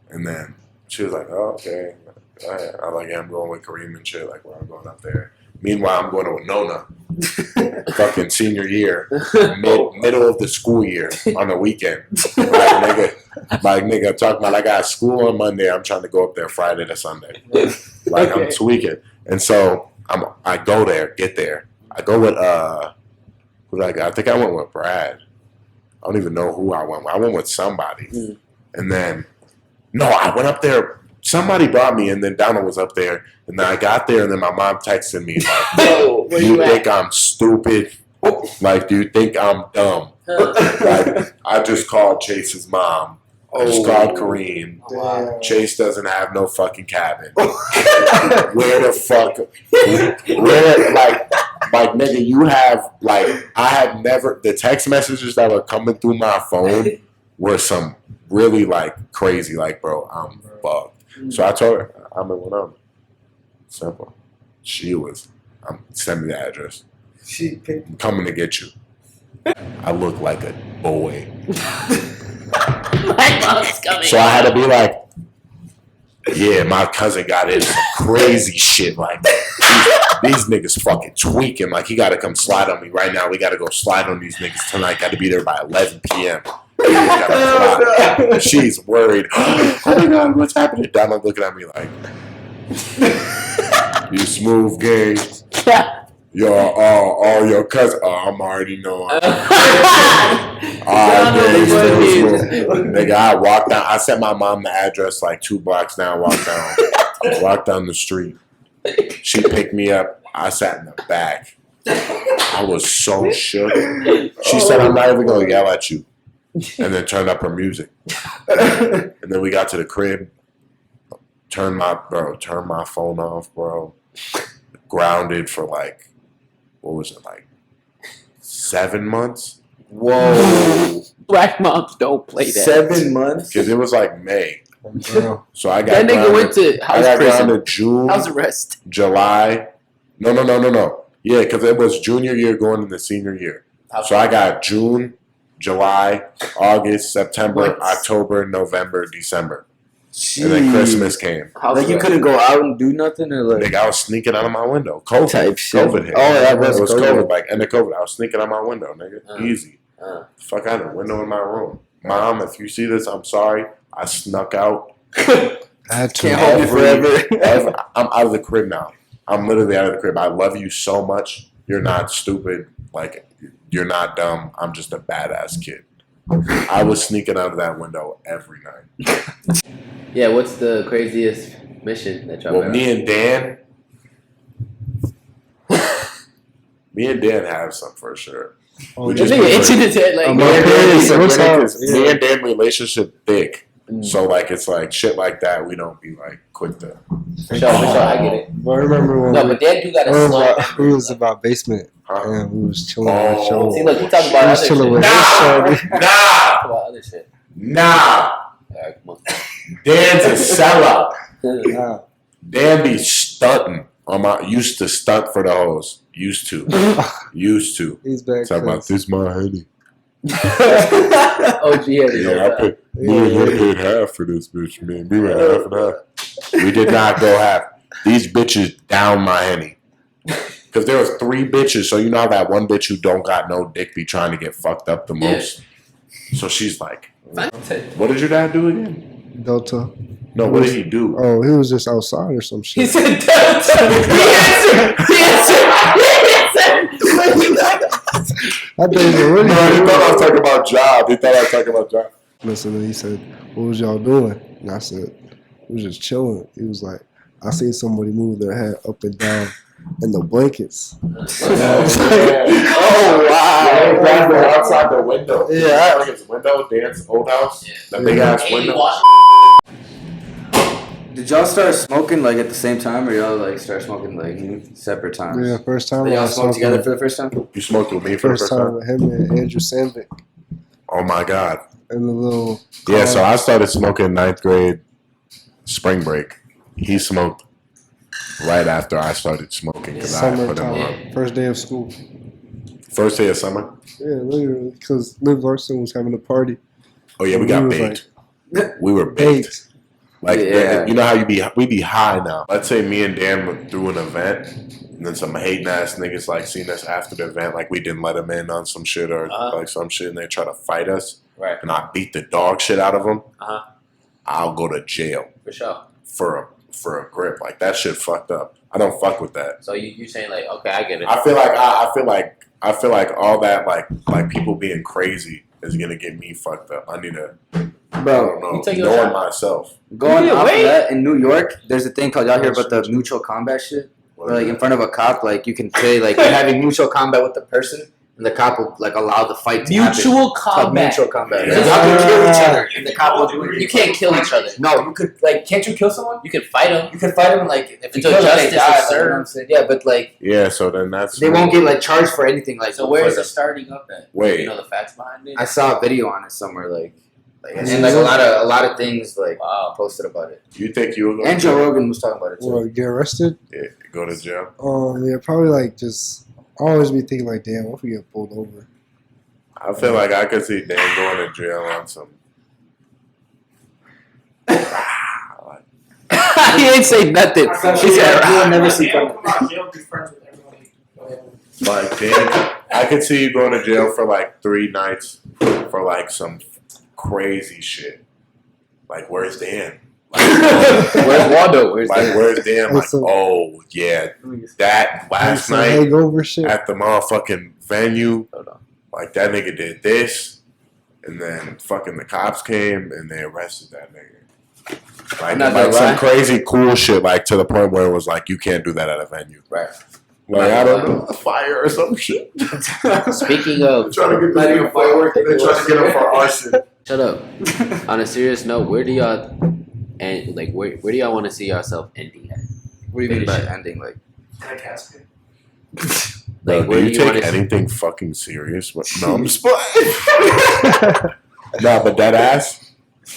And then she was like, oh, okay. I was like, yeah, I'm going with Kareem and shit. Like, well, I'm going up there. Meanwhile, I'm going to Winona. Fucking senior year. Middle of the school year on the weekend. Like, nigga, talking about I got school on Monday. I'm trying to go up there Friday to Sunday. Like, I'm tweaking. And so I go there, get there. I go with, I think I went with Brad. I don't even know who I went with. I went with somebody. And then, no, I went up there. Somebody brought me, and then Donald was up there. And then I got there, and then my mom texted me, like, do you think I'm stupid? Like, do you think I'm dumb? Like, I just called Chase's mom. I just called Kareem. Damn. Chase doesn't have no fucking cabin. Where the fuck? Where, like, nigga, you have, like, I have never, the text messages that were coming through my phone were some really, like, crazy, like, bro, I'm fucked. So I told her, I'm in Winona. Simple. She was, send me the address. I'm coming to get you. I look like a boy. My mom's coming. So I had to be like, yeah, my cousin got into some crazy shit. Like, these niggas fucking tweaking. Like, he got to come slide on me right now. We got to go slide on these niggas tonight. Got to be there by 11 p.m. She's worried. Oh my God, what's happening? Donald looking at me like, you smooth game. All your cousins. Oh, I'm already knowing. Nigga, I walked down. I sent my mom the address like 2 blocks down. Walked down the street. She picked me up. I sat in the back. I was so shook. She said, "I'm not even gonna yell at you," and then turned up her music. And then we got to the crib. Turn my phone off, bro. Grounded for like, what was it, like 7 months? Whoa. Black moms don't play that. 7 months? Because it was like May. Bro. So I got That nigga grounded. went to I house got prison. grounded June, House arrest. July. No. Yeah, because it was junior year going into senior year. So I got June, July, August, September, What? October, November, December. And then Christmas came. House Like you arrest. couldn't go out and do nothing or like Nigga, I was sneaking out of my window. COVID. type shit. COVID hit. Oh, that It was was COVID. COVID. Like, end of COVID. I was sneaking out my window, nigga. Easy. Fuck, I had a window in my room. Mom, if you see this, I'm sorry. I snuck out. I had to. Can't hold you forever. I'm out of the crib now. I'm literally out of the crib. I love you so much. You're not stupid. Like, you're not dumb. I'm just a badass kid. I was sneaking out of that window every night. Yeah, what's the craziest mission that y'all Well, ever? me and Dan have some for sure. Oh, We yeah. just Nigga prefer- itching his head like, I'm Me not and paying Dan, so what's up? me and Dan relationship thick. Mm. So like it's like shit like that. We don't be like quick to. for sure, I get it. But I remember when No, but Dan do got a slow. we was about basement Huh? and we was chilling Oh. with Joe. See, look, you talking We about was other chilling shit. with Nah. his shorty. Talk about other shit. Nah, Alright, come Dan's a sellout. on. Nah. Dan be stunting on my. Used to stunt for the hoes. Used to. He's back. Talk about this, my honey. OG Eddie. Yeah, I paid. We paid half for this bitch, man. We went half and half. We did not go half. These bitches down my henny. Because there was 3 bitches, so you know how that one bitch who don't got no dick be trying to get fucked up the most? So she's like, what did your dad do again? Delta. No, what did he do? Oh, he was just outside or some He shit. said Delta. I think he really. No, he thought I was talking about job. He thought I was talking about job. Listen, and he said, "What was y'all doing?" And I said, "We was just chilling." He was like, "I seen somebody move their head up and down in the blankets." Oh, wow. Right outside the window. Yeah. Like his window, Dan's old house. Yeah. That big ass window. Did y'all start smoking like at the same time, or y'all like start smoking like separate times? Yeah, first time. Did I y'all saw smoke together him. for the first time? You smoked with me for the First first time time? with him and Andrew Sandvik Oh my God. in the little. Yeah, car. so I started smoking 9th grade spring break. He smoked right after I started smoking because I put him on. Summertime, first day of school. First day of summer? Yeah, literally, because Liv Larson was having a party. Oh yeah, we We got was baked. We were baked. Baked. Like, Yeah. you know how we be high now. Let's say me and Dan went through an event, and then some hating ass niggas like seen us after the event, like we didn't let them in on some shit or like some shit, and they try to fight us. Right. And I beat the dog shit out of them. Uh-huh. I'll go to jail For sure. for a grip. Like that shit fucked up. I don't fuck with that. So you saying like, okay, I get it. I feel like all that like people being crazy is gonna get me fucked up. I need to. I Bro, don't you take know. your Knowing shot. myself. going Yeah, off wait. of that, in New York, there's a thing called, y'all hear about the mutual combat shit? What Where, like is in it? front of a cop, like you can say like you're having mutual combat with the person, and the cop will like allow the fight to happen. Mutual It's called combat. mutual combat. Yeah. Like, y'all can kill each other, and the cop will do it. You can't kill each other. No, you could like, can't you kill someone? You can fight them. You can fight them and like if you Until kill them, justice they die. is Like, you know what I'm saying? Yeah, but like Yeah, so then that's they won't get like charged for anything. Like So where is for it starting up at? Wait. You know the facts behind it? I saw a video on it somewhere, like and like a lot of things like Wow. posted about it. You think you were going And Joe Rogan was talking about it too. Well, get arrested. Yeah, go to jail? Yeah, probably like just. I always be thinking like, damn, what if we get pulled over? I feel like I could see Dan going to jail on some. He ain't say nothing. He said, You will never see Jail, coming. come on, jail, be friends with everybody. Go ahead. Like Dan, I could see you going to jail for like 3 nights for like some crazy shit. Like, where's Dan? Where's Waldo? Where's Like, Dan? where's Dan? Like, Listen. oh yeah, that last Some night hangover shit. at the motherfucking venue, Hold on. like that nigga did this, and then fucking the cops came and they arrested that nigga. Like, I'm not gonna like some lie. crazy cool shit, like to the point where it was like you can't do that at a venue. Right. Like, I don't know, a fire or some shit. Speaking of, Trying to get this nigga firework and then trying to get him for arson. shut up. On a serious note, where do y'all and like where do y'all want to see yourself ending at? What do you mean by Finish it. ending? Like, That casket. Like, Bro, where do do you you want take to? anything fucking serious? No, I'm just playing. No, but that ass,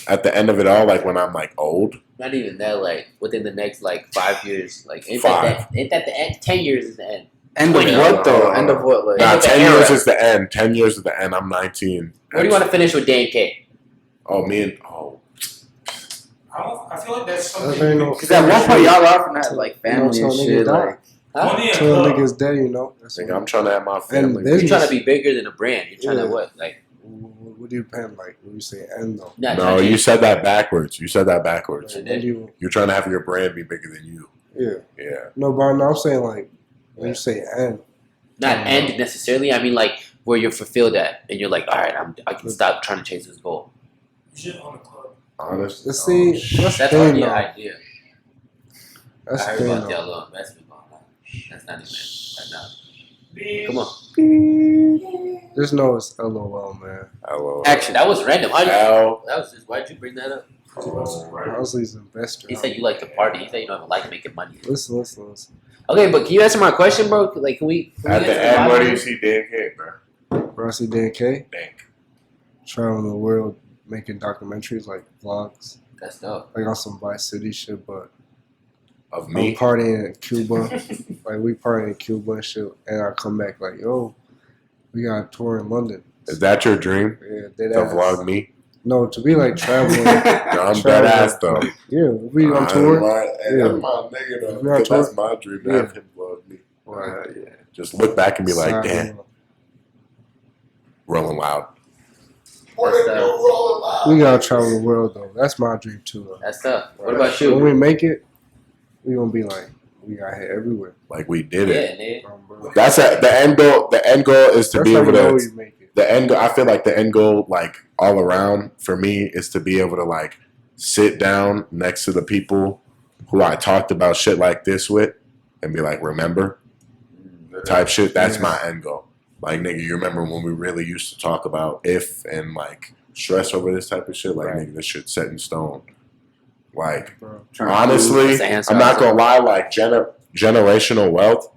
at the end of it all, like when I'm like old, Not even that. Like within the next like 5 years. Like ain't 5. that the end? 10 years is the end. end of 20. what though? End of what? Like, nah, End of the 10 years era. is the end. 10 years is the end. I'm 19. Where do you want to finish with DanK? Oh, me and, oh. I feel like that's That something. ain't no- because at one point y'all often had like family You know, and so nigga shit. die. Like, Money and Till a love. nigga's dead, you know. That's Nigga, what- I'm trying to have my family. business. You're trying to be bigger than a brand. You're trying to Yeah. what? Like What do you pen like? What do you say? End though. not No, trying to you said that backwards. You said that backwards. Right. When do you? You're trying to have your brand be bigger than you. Yeah. Yeah. No, but no, I'm saying like when you say end. not end necessarily. I mean like where you're fulfilled at, and you're like, all right, I can stop trying to chase this goal. You should own a club. Honestly. Let's see. That's the That's thing already an though. idea. That's I the heard thing about though. y'all little investment going on. That's not even right now. Beep. Come on, Just know it's LOL, man. Hello. actually, that was random. That L. was just why'd you bring that up? Honestly, he's an investor. He said you like to party. He said you don't like making money. Listen. Okay, but can you answer my question, bro? Like, can we At get the to end, bottom where of do you this? see DanK, bro? Bro, I see DanK DanK. traveling the world, making documentaries like vlogs, That's dope. like on some Vice City shit. But Of I'm me? partying in Cuba, like we partying in Cuba and shit, and I come back like, yo, we got a tour in London. Is that your dream? Yeah, dead To ass. vlog me? No, to be like traveling. No, I'm dead Traveling. ass though. Yeah, we on tour. Hey, Yeah. that's my nigga though. We on Because tour. that's my dream to Yeah. have him vlog me. Right. Yeah. Just look back and be like, Side damn, view. rolling loud. We gotta travel the world though. That's my dream too. Though. That's tough. What about When you? we make it, we gonna be like, we got hit everywhere. Like we did Yeah, it. nigga. Bro. That's the end goal. The end goal is to That's be how able you know to. you make it. The end goal. I feel like the end goal, like all around for me, is to be able to like sit down next to the people who I talked about shit like this with, and be like, remember, type shit. That's Yeah. my end goal. Like nigga, you remember when we really used to talk about if and like stress over this type of shit? Like Right. nigga, this shit's set in stone. Like Bro. honestly, That's the answer I'm I not was gonna lie. Like generational wealth,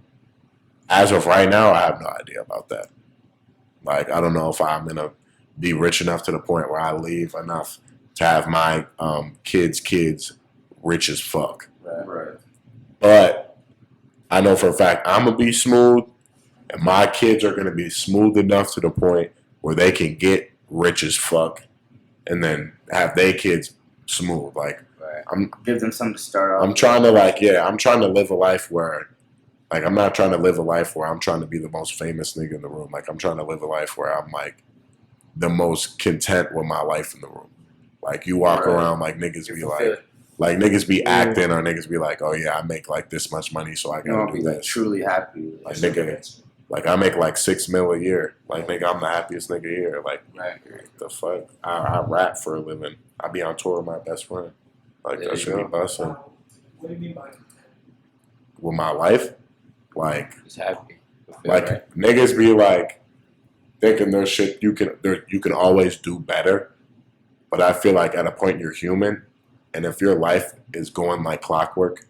as of right now, I have no idea about that. Like I don't know if I'm gonna be rich enough to the point where I leave enough to have my kids rich as fuck. right. But I know for a fact I'm gonna be smooth, and my kids are gonna be smooth enough to the point where they can get rich as fuck, and then have their kids smooth. Like Give them something to start off. I'm trying to I'm trying to live a life where, like, I'm not trying to live a life where I'm trying to be the most famous nigga in the room. Like I'm trying to live a life where I'm like the most content with my life in the room. Like you walk Right. around like niggas be fulfilled. like niggas be Yeah. acting or niggas be like, oh yeah, I make like this much money, so I You gotta won't be do like this. truly happy. Like nigga, like I make like $6 million a year. Like nigga, I'm the happiest nigga here. Like Right. the fuck, I rap for a living. I be on tour with my best friend. Like There that you should be go. busting. What do you mean by With my life, like Just happy. Fulfilled, like right? niggas be like thinking there's shit you can always do better. But I feel like at a point you're human, and if your life is going like clockwork,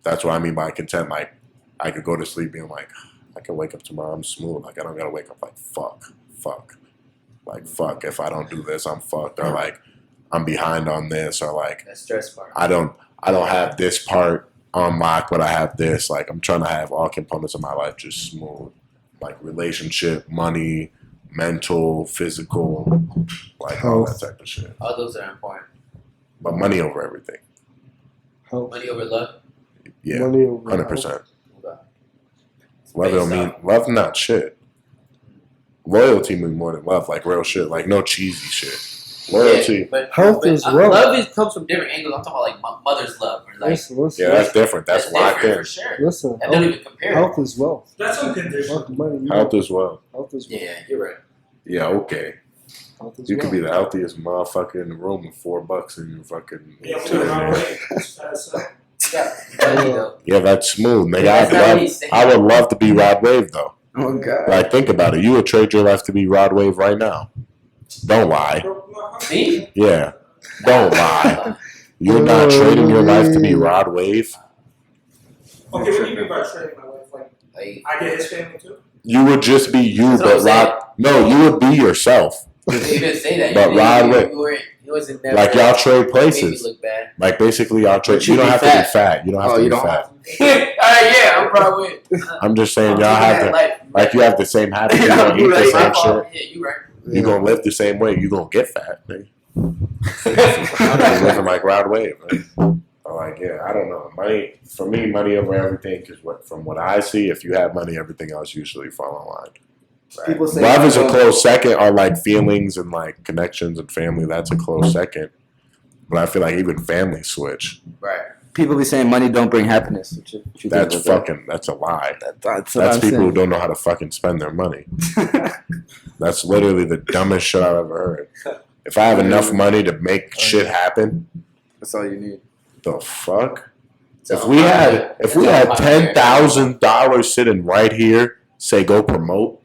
that's what I mean by content. Like I could go to sleep being like, I can wake up tomorrow, I'm smooth. Like I don't gotta wake up like fuck. Like fuck, if I don't do this, I'm fucked. Or like I'm behind on this, or like That stress part. I don't have this part on lock, but I have this. Like I'm trying to have all components of my life just smooth. Like relationship, money, mental, physical, like all that type of shit. All those are important. But money over everything. Health, Money over love. Yeah. money over 100%. Okay. Love don't mean love not shit. Loyalty means more than love, like real shit. Like no cheesy shit. Loyalty. Yeah, but, Health is wealth. Love comes from different angles. I'm talking about like mother's love or like Listen, Yeah, that's different. That's locked different in. for sure. listen. That don't even compare. Health is wealth. That's unconditional. Fuck money. You Health know, as well. health is wealth. Yeah, you're right. Yeah, okay. Health is You could wealth. be the healthiest motherfucker in the room with $4 in your fucking Yeah, we went the wrong way. That's, Yeah, money though. Yeah, that's smooth, nigga. That's not what he's saying. I would love to be Rod Wave though. Oh god. Like, think about it. You would trade your life to be Rod Wave right now. Don't lie. Me? Yeah. Don't lie. You're not trading your life to be Rod Wave. Okay, what do you mean by trading my life? Like, I get his family too? You would just be you, That's what but I'm Rod. No, you would be yourself. You didn't say that. But Rod Wave. He wasn't never. Like, y'all trade Made me places. look bad. Like, basically, y'all trade. But You you don't be have to fat. be fat. You don't have Oh, to you be don't fat. Alright, yeah, I'm probably. I'm just saying, y'all have to. Like, you have the same habits. You don't eat the same shit. Yeah, you right. You gonna live the same way. You gonna get fat, nigga. I'm living like Rod Wave. Man. Like, yeah, I don't know. Money for me, money over everything. Because from what I see, if you have money, everything else usually fall in line. Right. People say Love is a close second, or like feelings and like connections and family. That's a close second. But I feel like even family switch. Right. People be saying money don't bring happiness. What you think That's about that? fucking. That's a lie. That's what That's I'm people who saying. don't know how to fucking spend their money. That's literally the dumbest shit I've ever heard. If I have enough money to make shit happen, That's all you need. the fuck? So If we had $10,000 sitting right here, say go promote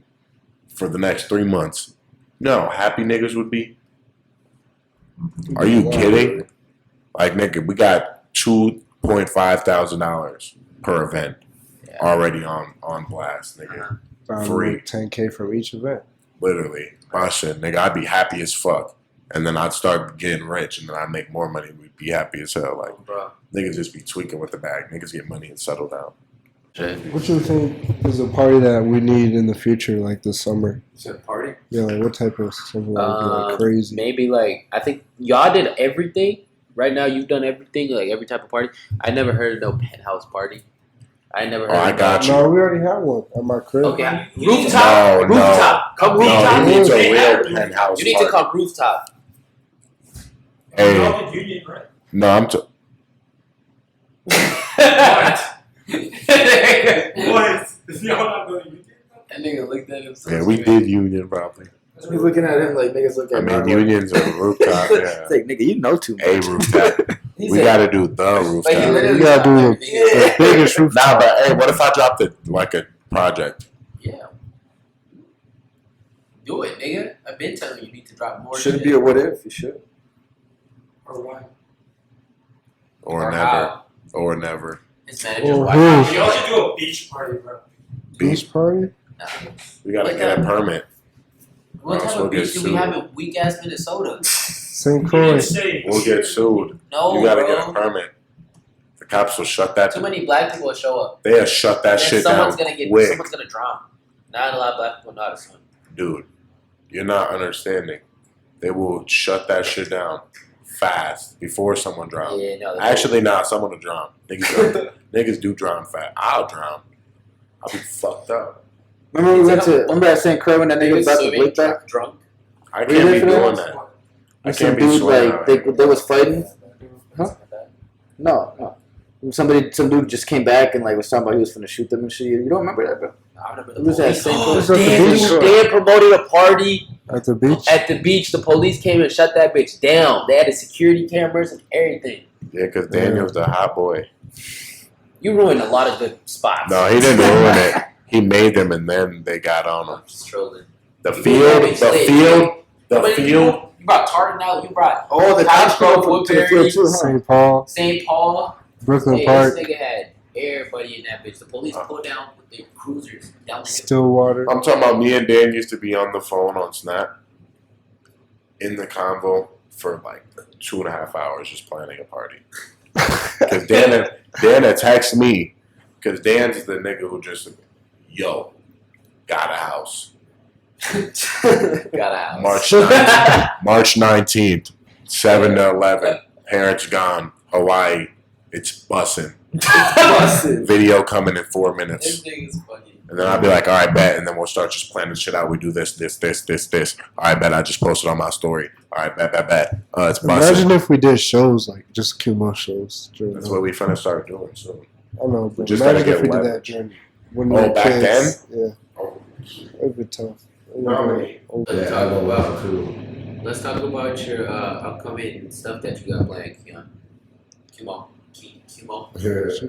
for the next 3 months, you know how happy niggas would be? Are you kidding? Like, nigga, we got $2,500 per event already on blast, nigga. Free. 10K from each event. Literally, my shit, nigga. I'd be happy as fuck, and then I'd start getting rich, and then I'd make more money. We'd be happy as hell. Like, Bro. niggas just be tweaking with the bag. Niggas get money and settle down. What you think is a party that we need in the future, like this summer? Is it a party? Yeah, like what type of something that would be like crazy? Maybe like I think y'all did everything. Right now you've done everything, like every type of party. I never heard of no penthouse party. I never heard. I of got you. No, we already have one at my crib. Okay, You need to- rooftop. No, Rooftop. Come No, rooftop. he needs a Hey, real hey, penthouse You need to party. come rooftop. Hey, Y'all did union, right? no, I'm. What? Y'all not going to union? That nigga looked at him. Yeah, we did union probably. He's looking at him like niggas look I at mean, my boy. unions are rooftop. Yeah, It's like, nigga, you know too much. a rooftop. He We said- got to do the Like he rooftop. literally You gotta dropped do everything. The biggest Nah, rooftop. but hey, what if I dropped like a project? Yeah. Do it, nigga. I've been telling you, you need to drop more. Should it shit. be a what if? You should. Or why? Or Or never. how? Or never. His manager's Or wife. who? Y'all should do a beach party, bro. Beach party? Nah. We gotta Like get a that. permit. What Or else type we'll of get beach do we sued. have in weak ass Minnesota? St. You Croix. didn't say. We'll get sued. No, You gotta bro. get a permit. The cops will shut that. Too many black people will show up. They'll shut that And shit someone's down gonna get. quick, Someone's gonna drown. Not a lot of black people know how to swim. dude. You're not understanding. They will shut that shit down fast before someone drowns. Yeah, no. Actually, nah, someone will drown. Niggas do drown fast. I'll drown. I'll be fucked up. Remember we went to remember at St. Croix when that nigga brought the weight back? drunk. I Were you can't there be for that? doing that. I And some can't be dude sweating like out they here. was fighting. No. Some dude just came back and like was talking about he was finna shoot them and shit. You don't remember that, bro? I remember It was at St. Croix. It was at the Dan, beach. Dan promoted a party At the beach? at the beach. The police came and shut that bitch down. They had the security cameras and everything. Yeah, because Daniel's the hot boy. You ruined a lot of good spots. No, he didn't ruin it. He made them, and then they got on him. I'm just trolling. The You field, made that the bitch field, the How many field. people- You brought Tartan out. You brought Oh, the Cottage cops go Grove, to the field too, huh? St. Paul, St. Paul. Brooklyn Hey, Park, this nigga had everybody in that bitch. The police pulled down with their cruisers down the hill. Stillwater. I'm talking about me and Dan used to be on the phone on Snap in the convo for like 2.5 hours just planning a party. Because Dan had text me, because Dan's the nigga who just, yo, got a house. Got a house. March 19th, 7 to 11, parents gone, Hawaii, it's bussin'. Busted. Video coming in 4 minutes. This nigga's funny. And then I'll be like, all right, bet. And then we'll start just planning shit out. We do this. All right, bet. I just posted on my story. All right, bet. It's Imagine busting. if we did shows, like just Qmoe shows. During That's what we finna start doing soon. I don't know, but Just imagine gotta if we get did that leverage. during when Oh, we were back kids. Yeah, Oh, it'd be tough. Normally. Let's talk about Let's talk about your upcoming stuff that you got planned, Qmoe. Qmoe? Yeah. What you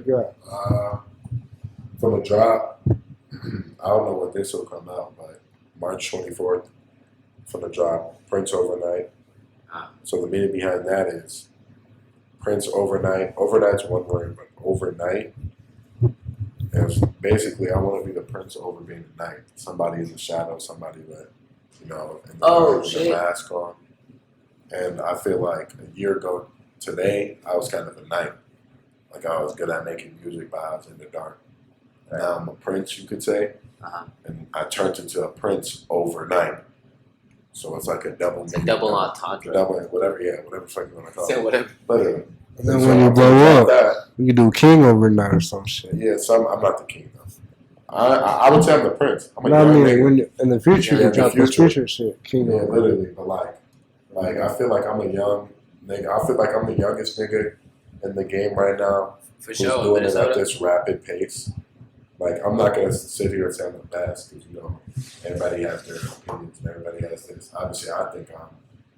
got? From the drop, I don't know what this will come out, but March 24th from the drop, Prince Overnight. So the meaning behind that is Prince Overnight. Overnight's one word, but overnight is basically I want to be the prince over being the night. Somebody in the shadow, somebody that, in the dark with a mask on. And I feel like a year ago today, I was kind of a night. Like I was good at making music, but I was in the dark. Now I'm a prince, you could say, and I turned into a prince overnight. So it's like a double. It's a double entendre. Double, whatever the fuck you want to call Say it. whatever. Literally. And then So when you I'm blow like up, that. you can do king overnight or some shit. Yeah, I'm not the king though. I would say I'm the prince. I'm a But I young mean, nigga. when in the future, Yeah, you in the drop this future. future shit, king Yeah, overnight. literally. But like I feel like I'm a young nigga. I feel like I'm the youngest nigga in the game right now. For Who's sure. doing it at Minnesota. this rapid pace. Like I'm not gonna sit here and say I'm the best because everybody has their opinions and everybody has this. Obviously, I think I'm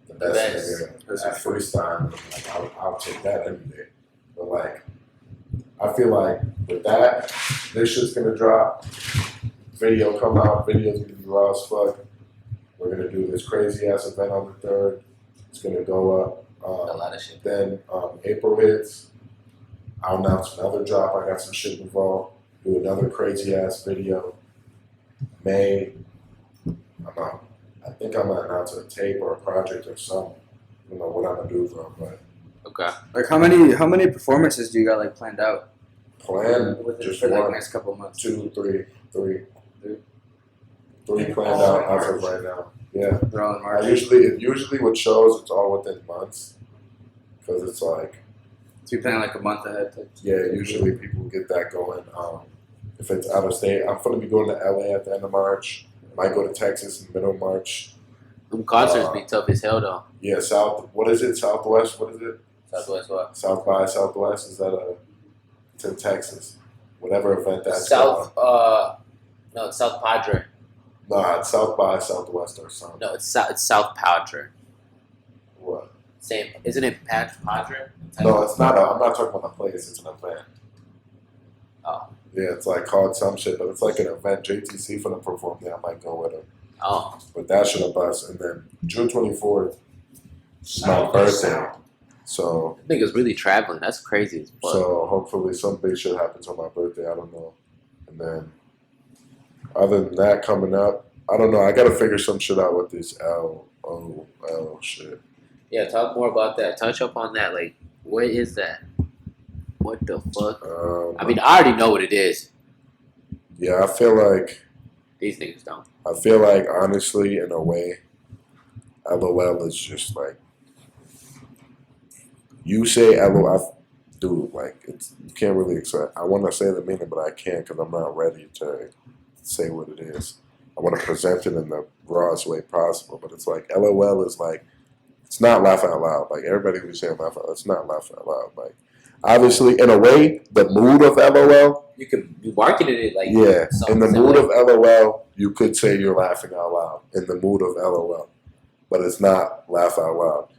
the best nigga at freestyle. Like, I'll take that any day. But like, I feel like with that, this shit's gonna drop. Video come out. Video's gonna be raw as fuck. We're gonna do this crazy ass event on the 3rd. It's gonna go up. A lot of shit. Then April hits. I'll announce another drop. I got some shit involved. Do another crazy ass video. May, I think I'm gonna announce a tape or a project or something. I don't know what I'm gonna do, bro, but Okay. Like how many performances do you got like planned out? plan just for like one, next couple of months. 2, 3, 3. Three. 3 planned out as of right now. Yeah. They're all in March. Usually with shows, it's all within months. Because it's like, So you plan like a month ahead. yeah, usually people get that going. If it's out of state, I'm going to be going to LA at the end of March. Might go to Texas in the middle of March. Them concerts be tough as hell though. Yeah, what is it? Southwest? What is it? Southwest what? South by Southwest? Is that it's in Texas. Whatever event that's South no, it's South Padre. Nah, it's South by Southwest or something. No, it's South Padre. What? Same. Isn't it Padre? No, it's not. I'm not talking about the place. It's an event. Oh. Yeah, it's like called some shit, but it's like an event. JTC for them perform there. I might go with him. Oh. But that should have bust. And then June 24th is my birthday. So Niggas really traveling. That's crazy as fuck. So hopefully some big shit happens on my birthday. I don't know. And then other than that coming up, I don't know. I gotta figure some shit out with this LOL shit. Yeah, talk more about that. Touch up on that. Like, what is that? What the fuck? I mean, I already know what it is. Yeah, I feel like These niggas don't. I feel like honestly, in a way, LOL is just like you say LOL, dude. Like it's you can't really accept. I want to say the meaning, but I can't because I'm not ready to say what it is. I want to present it in the rawest way possible, but it's like LOL is like it's not laughing out loud. Like everybody who's saying laugh out loud, it's not laughing out loud. Like obviously, in a way, the mood of LOL. You could be marketing it like Yeah, in the mood similar. of LOL, you could say you're laughing out loud. In the mood of LOL, but it's not laugh out loud.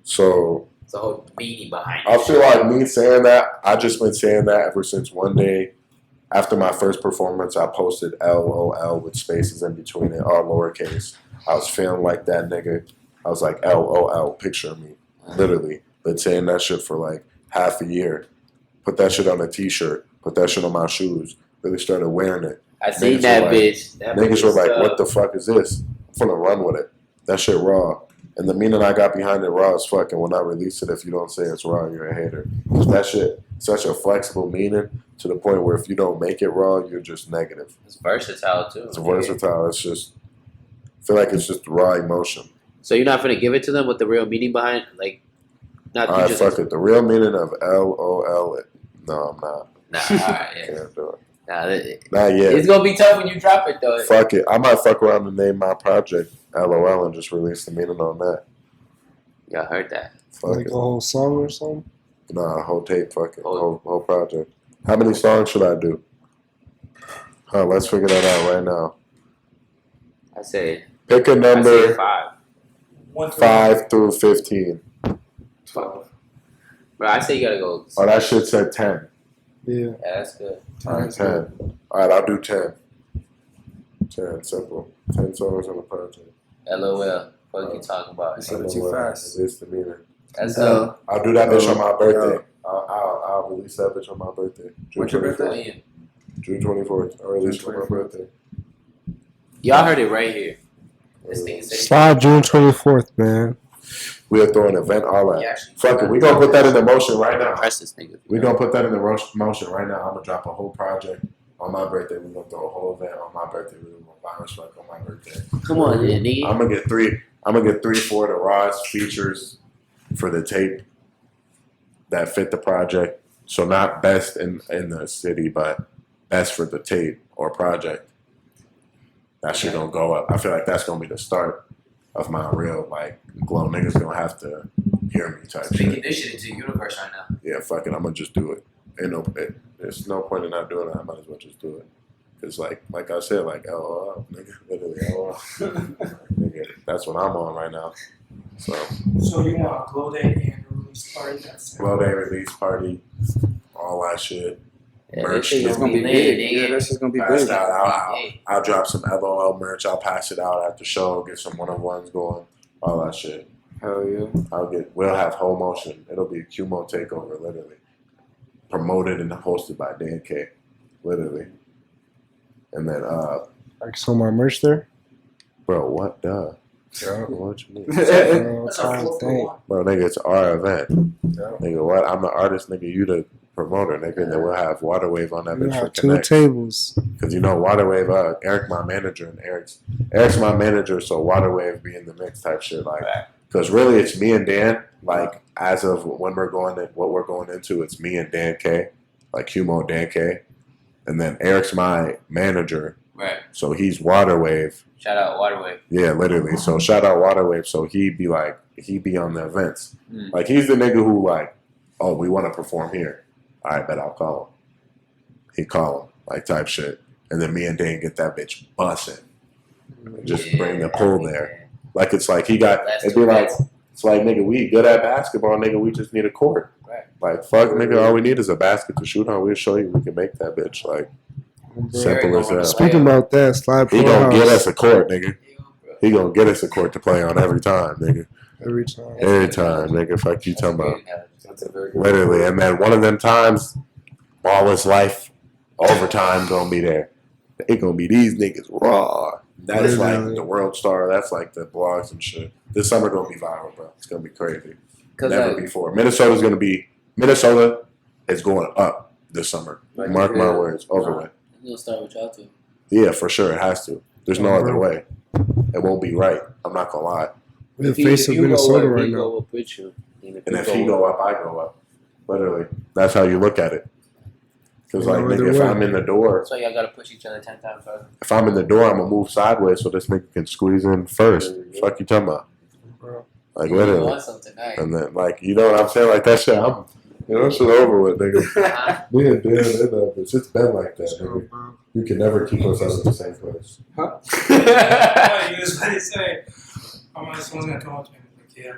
So It's a whole meaning behind I it. feel like me saying that, I just been saying that ever since one day after my first performance, I posted LOL with spaces in between it, all lowercase. I was feeling like that nigga. I was like LOL, picture me, literally. Been saying that shit for like half a year. Put that shit on a t-shirt. Put that shit on my shoes. Really started wearing it. I seen Niggas that were like- bitch. That Niggas bitch were is like, tough. what the fuck is this? I'm gonna run with it. That shit raw. And the meaning I got behind it raw as fuck. And when I release it, if you don't say it's raw, you're a hater. Because that shit, such a flexible meaning to the point where if you don't make it raw, you're just negative. It's versatile too. It's versatile. It's just, I feel like it's just raw emotion. So you're not gonna give it to them with the real meaning behind, like, not All you right, just. fuck it. The real meaning of LOL, no, I'm not. Nah, alright, yeah. Can't do it. Nah, Not yet. it's gonna be tough when you drop it though. Fuck it. I might fuck around and name my project LOL and just release the meaning on that. Y'all heard that? Fuck Like it. a whole song or something. Nah, whole tape, fuck it. Whole- Whole project. How many songs should I do? Huh, let's figure that out right now. I say. Pick a I say number 5. 1 through 5 through 15. 12. Bro, I say you gotta go. Oh, that shit said 10. Yeah. Yeah, that's good. All right, 10. All right, I'll do 10. 10, simple. 10 songs on the project. LOL. What you talking about? It's a little too fast. It's the meaning. That's Oh. I'll do that bitch on my birthday. I'll release that bitch on my birthday. What's your birthday? June 24th. I'll release it on my birthday. Y'all heard it right here. This thing is Slide June 24th, man. We'll throw an event, all that. Yeah, actually, Fuck it, we gonna put that in the motion right now. Press this nigga. We gonna put that in the motion right now. I'm gonna drop a whole project on my birthday. We're gonna throw a whole event on my birthday. We're gonna virus fuck on my birthday. Come on, then, nigga. I'm gonna get 3 4 of the Ross features for the tape that fit the project. So not best in the city, but best for the tape or project. That shit gonna go up. I feel like that's gonna be the start of my real like glow. Niggas gonna have to hear me type Making shit. this shit into a universe right now. Yeah, fuck it. I'm gonna just do it. There's no point in not doing it. I might as well just do it. Cause like I said, like LOL, nigga, literally LOL. Nigga, that's what I'm on right now. So you want a glow day and a release party? That's glow day release party, all that shit. Yeah, Merch. this shit It's gonna be lit, big. nigga. Yeah, that's just gonna be Pass big. it out. I'll drop some LOL merch. I'll pass it out at the show. Get some one-on-ones going. All that shit. Hell yeah. We'll have whole motion. It'll be a Qmoe takeover, literally. Promoted and hosted by DanK, literally. And then, Like, so my merch there? bro, what? Duh. Yeah. What you mean? Bro, That's a trying to 4 for think. 1. Bro, nigga, it's our event. Yeah. Nigga, what? I'm the artist, nigga. You the promoter, nigga. And then we'll have Waterwave on that You bitch for have 2 Connect. tables. Because you know Waterwave, Eric my manager, and Eric's my manager, so Waterwave be in the mix type shit. Like, because really it's me and Dan. Like, as of when we're going in, what we're going into, it's me and Dan K. Like Qmoe Dan K. And then Eric's my manager, Right. so he's Waterwave. Shout out Waterway. Yeah, literally. So shout out Waterwave. So he be on the events. Mm. Like he's the nigga who like, oh, we want to perform here. All right, bet I'll call him. He call him, like type shit. And then me and Dan get that bitch busting. Just bring the pull there. Like it's like he got, it'd be like, it's like, nigga, we good at basketball, nigga, we just need a court. Right. Like, fuck, nigga, all we need is a basket to shoot on. We'll show you we can make that bitch. Like, simple as that. Speaking about that, Slide He gonna get Poorhouse us a court, nigga. He gonna get us a court to play on every time, nigga. every time. Every time, nigga. Fuck you talking about. That's a very good Literally. And then one of them times, Baller's Life, overtime gonna be there. It gonna be these niggas raw. That's like the World Star. That's like the blogs and shit. This summer gonna be viral, bro. It's gonna be crazy. Never before. Minnesota is going up this summer. Like, Mark my yeah. words. Over with. We'll start with y'all too. Yeah, for sure. It has to. There's no other way. It won't be right. I'm not gonna lie. We're the face of Minnesota right now. Up with you. And if he go up, I go up. Literally. That's how you look at it. Because, like, No other nigga, if way. I'm in the door, So y'all gotta push each other 10 times further. if I'm in the door, I'm going to move sideways so this nigga can squeeze in first. Fuck you talking about. Like, You literally. want some tonight. And then, like, you know what I'm saying? Like, that shit, that shit over with, nigga. Huh? Me and Dan, it's been like that, nigga. You can never keep us out of the same place. You was about to say, someone's gonna come up to me and be like, yeah,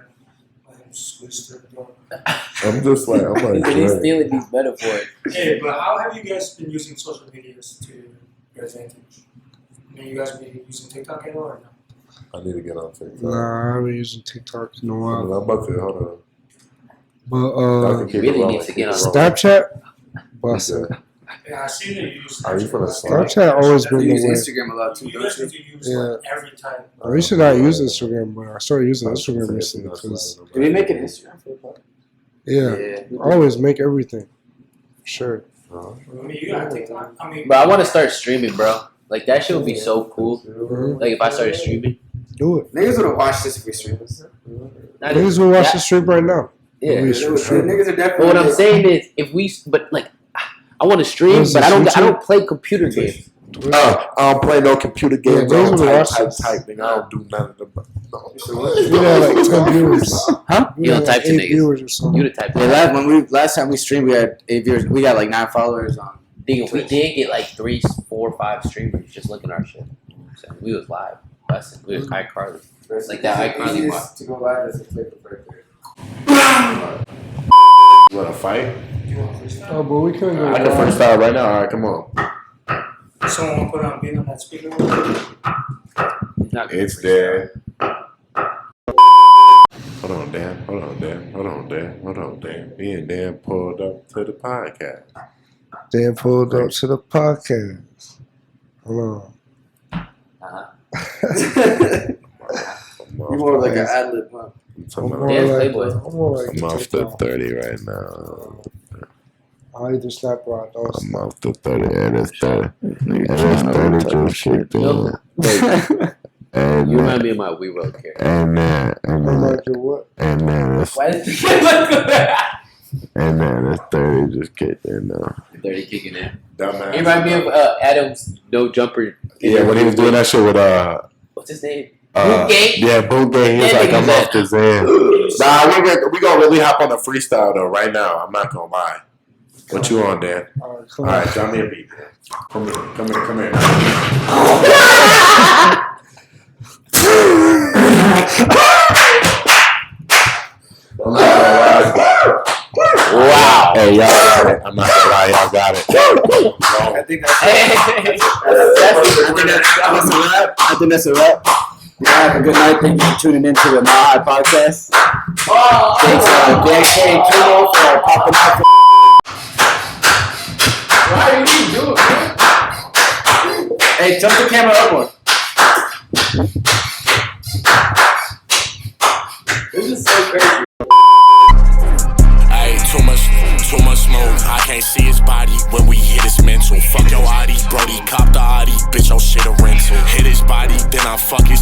let him squeeze through the door. I'm just like, I'm like, He's Dre. stealing these metaphors. Hey, but how have you guys been using social medias to your advantage? I mean, you guys been using TikTok at all or no? I need to get on TikTok. Nah, I haven't used TikTok in a while. I'm about to, hold on. But I can You keep it really rolling, need to get keep it on rolling. Snapchat, busted. Okay. Yeah, I see that you use Are you from the Snapchat always been You the use way. Instagram a lot too, You don't guys you? need to use like every type. I used to not use Instagram, but I started using Instagram recently because, Did we make an Instagram for the pod? yeah, I always make everything. Sure. I mean, you got TikTok. I mean, Bro, I want to start streaming, bro. Like, that shit would be so cool. Mhm. Like, if I started streaming. Do it. Niggas would have watched this if we streamed this. Not Niggas will watch the stream right now. Yeah. We Niggas should are stream. definitely. But what I'm saying is, if we, but like, I want to stream, What is but this, I YouTube? don't play computer games. I don't play no computer games. Yeah, I those don't are the type, watches. nigga. I don't do none of them. No. We had like 10 viewers. Huh? We You had don't like type to 8 niggas. viewers or something. You the type Yeah, of last time we streamed, we had 8 viewers. We got like 9 followers on. Nigga, we did get like 3, 4, 5 streamers just looking at our shit. So we was live. Busting. We was iCarly. It's like that iCarly mod. To go live as a clip of birthday. You want to fight? You want to freestyle? Oh, but we couldn't go. I can freestyle right now. All right, come on. Someone want to put on being on that speaker? It's dead. Hold on, Dan. Hold on, Dan. Me and Dan pulled up to the podcast. Dan pulled up to the podcast. Hold on. You more like an ad-lib, huh? I'm Yeah, more like, Playboy. I'm more like I'm off the 30 right now. I either snap or I don't I'm snap. off the 30. And it's 30. And it's 30 just kicked in. No, wait, And you then, remind me of my We Road character. and then, I'm like, yo, what? and then it's, Why did you look and then it's 30 just kicked in now. 30 kicking in. Dumbass. He remind me of Adam's no jumper. Yeah, when he was doing that shit with What's his name? Bootgate. Yeah, Bootgate. He was Yeah, like, nigga I'm said- off this end. Nah, we gonna really hop on the freestyle though right now. I'm not gonna lie. What you on, Dan? All right, All come right, drop me a beat. Come here. I'm not gonna lie. Wow. Hey, y'all got it. I'm not gonna lie, y'all got it. I think that's I think that's a wrap. You all have a good night. Thank you for tuning in to the MileHigh podcast. Thanks DanK and Qmoe for popping out. Why are you doing it? Hey, jump the camera up one. This is so crazy. Ayy, too much smoke. I can't see his body when we hit his mental. Fuck your Audi, Brody, cop the Audi, bitch, your shit a rental. Hit his body, then I fuck his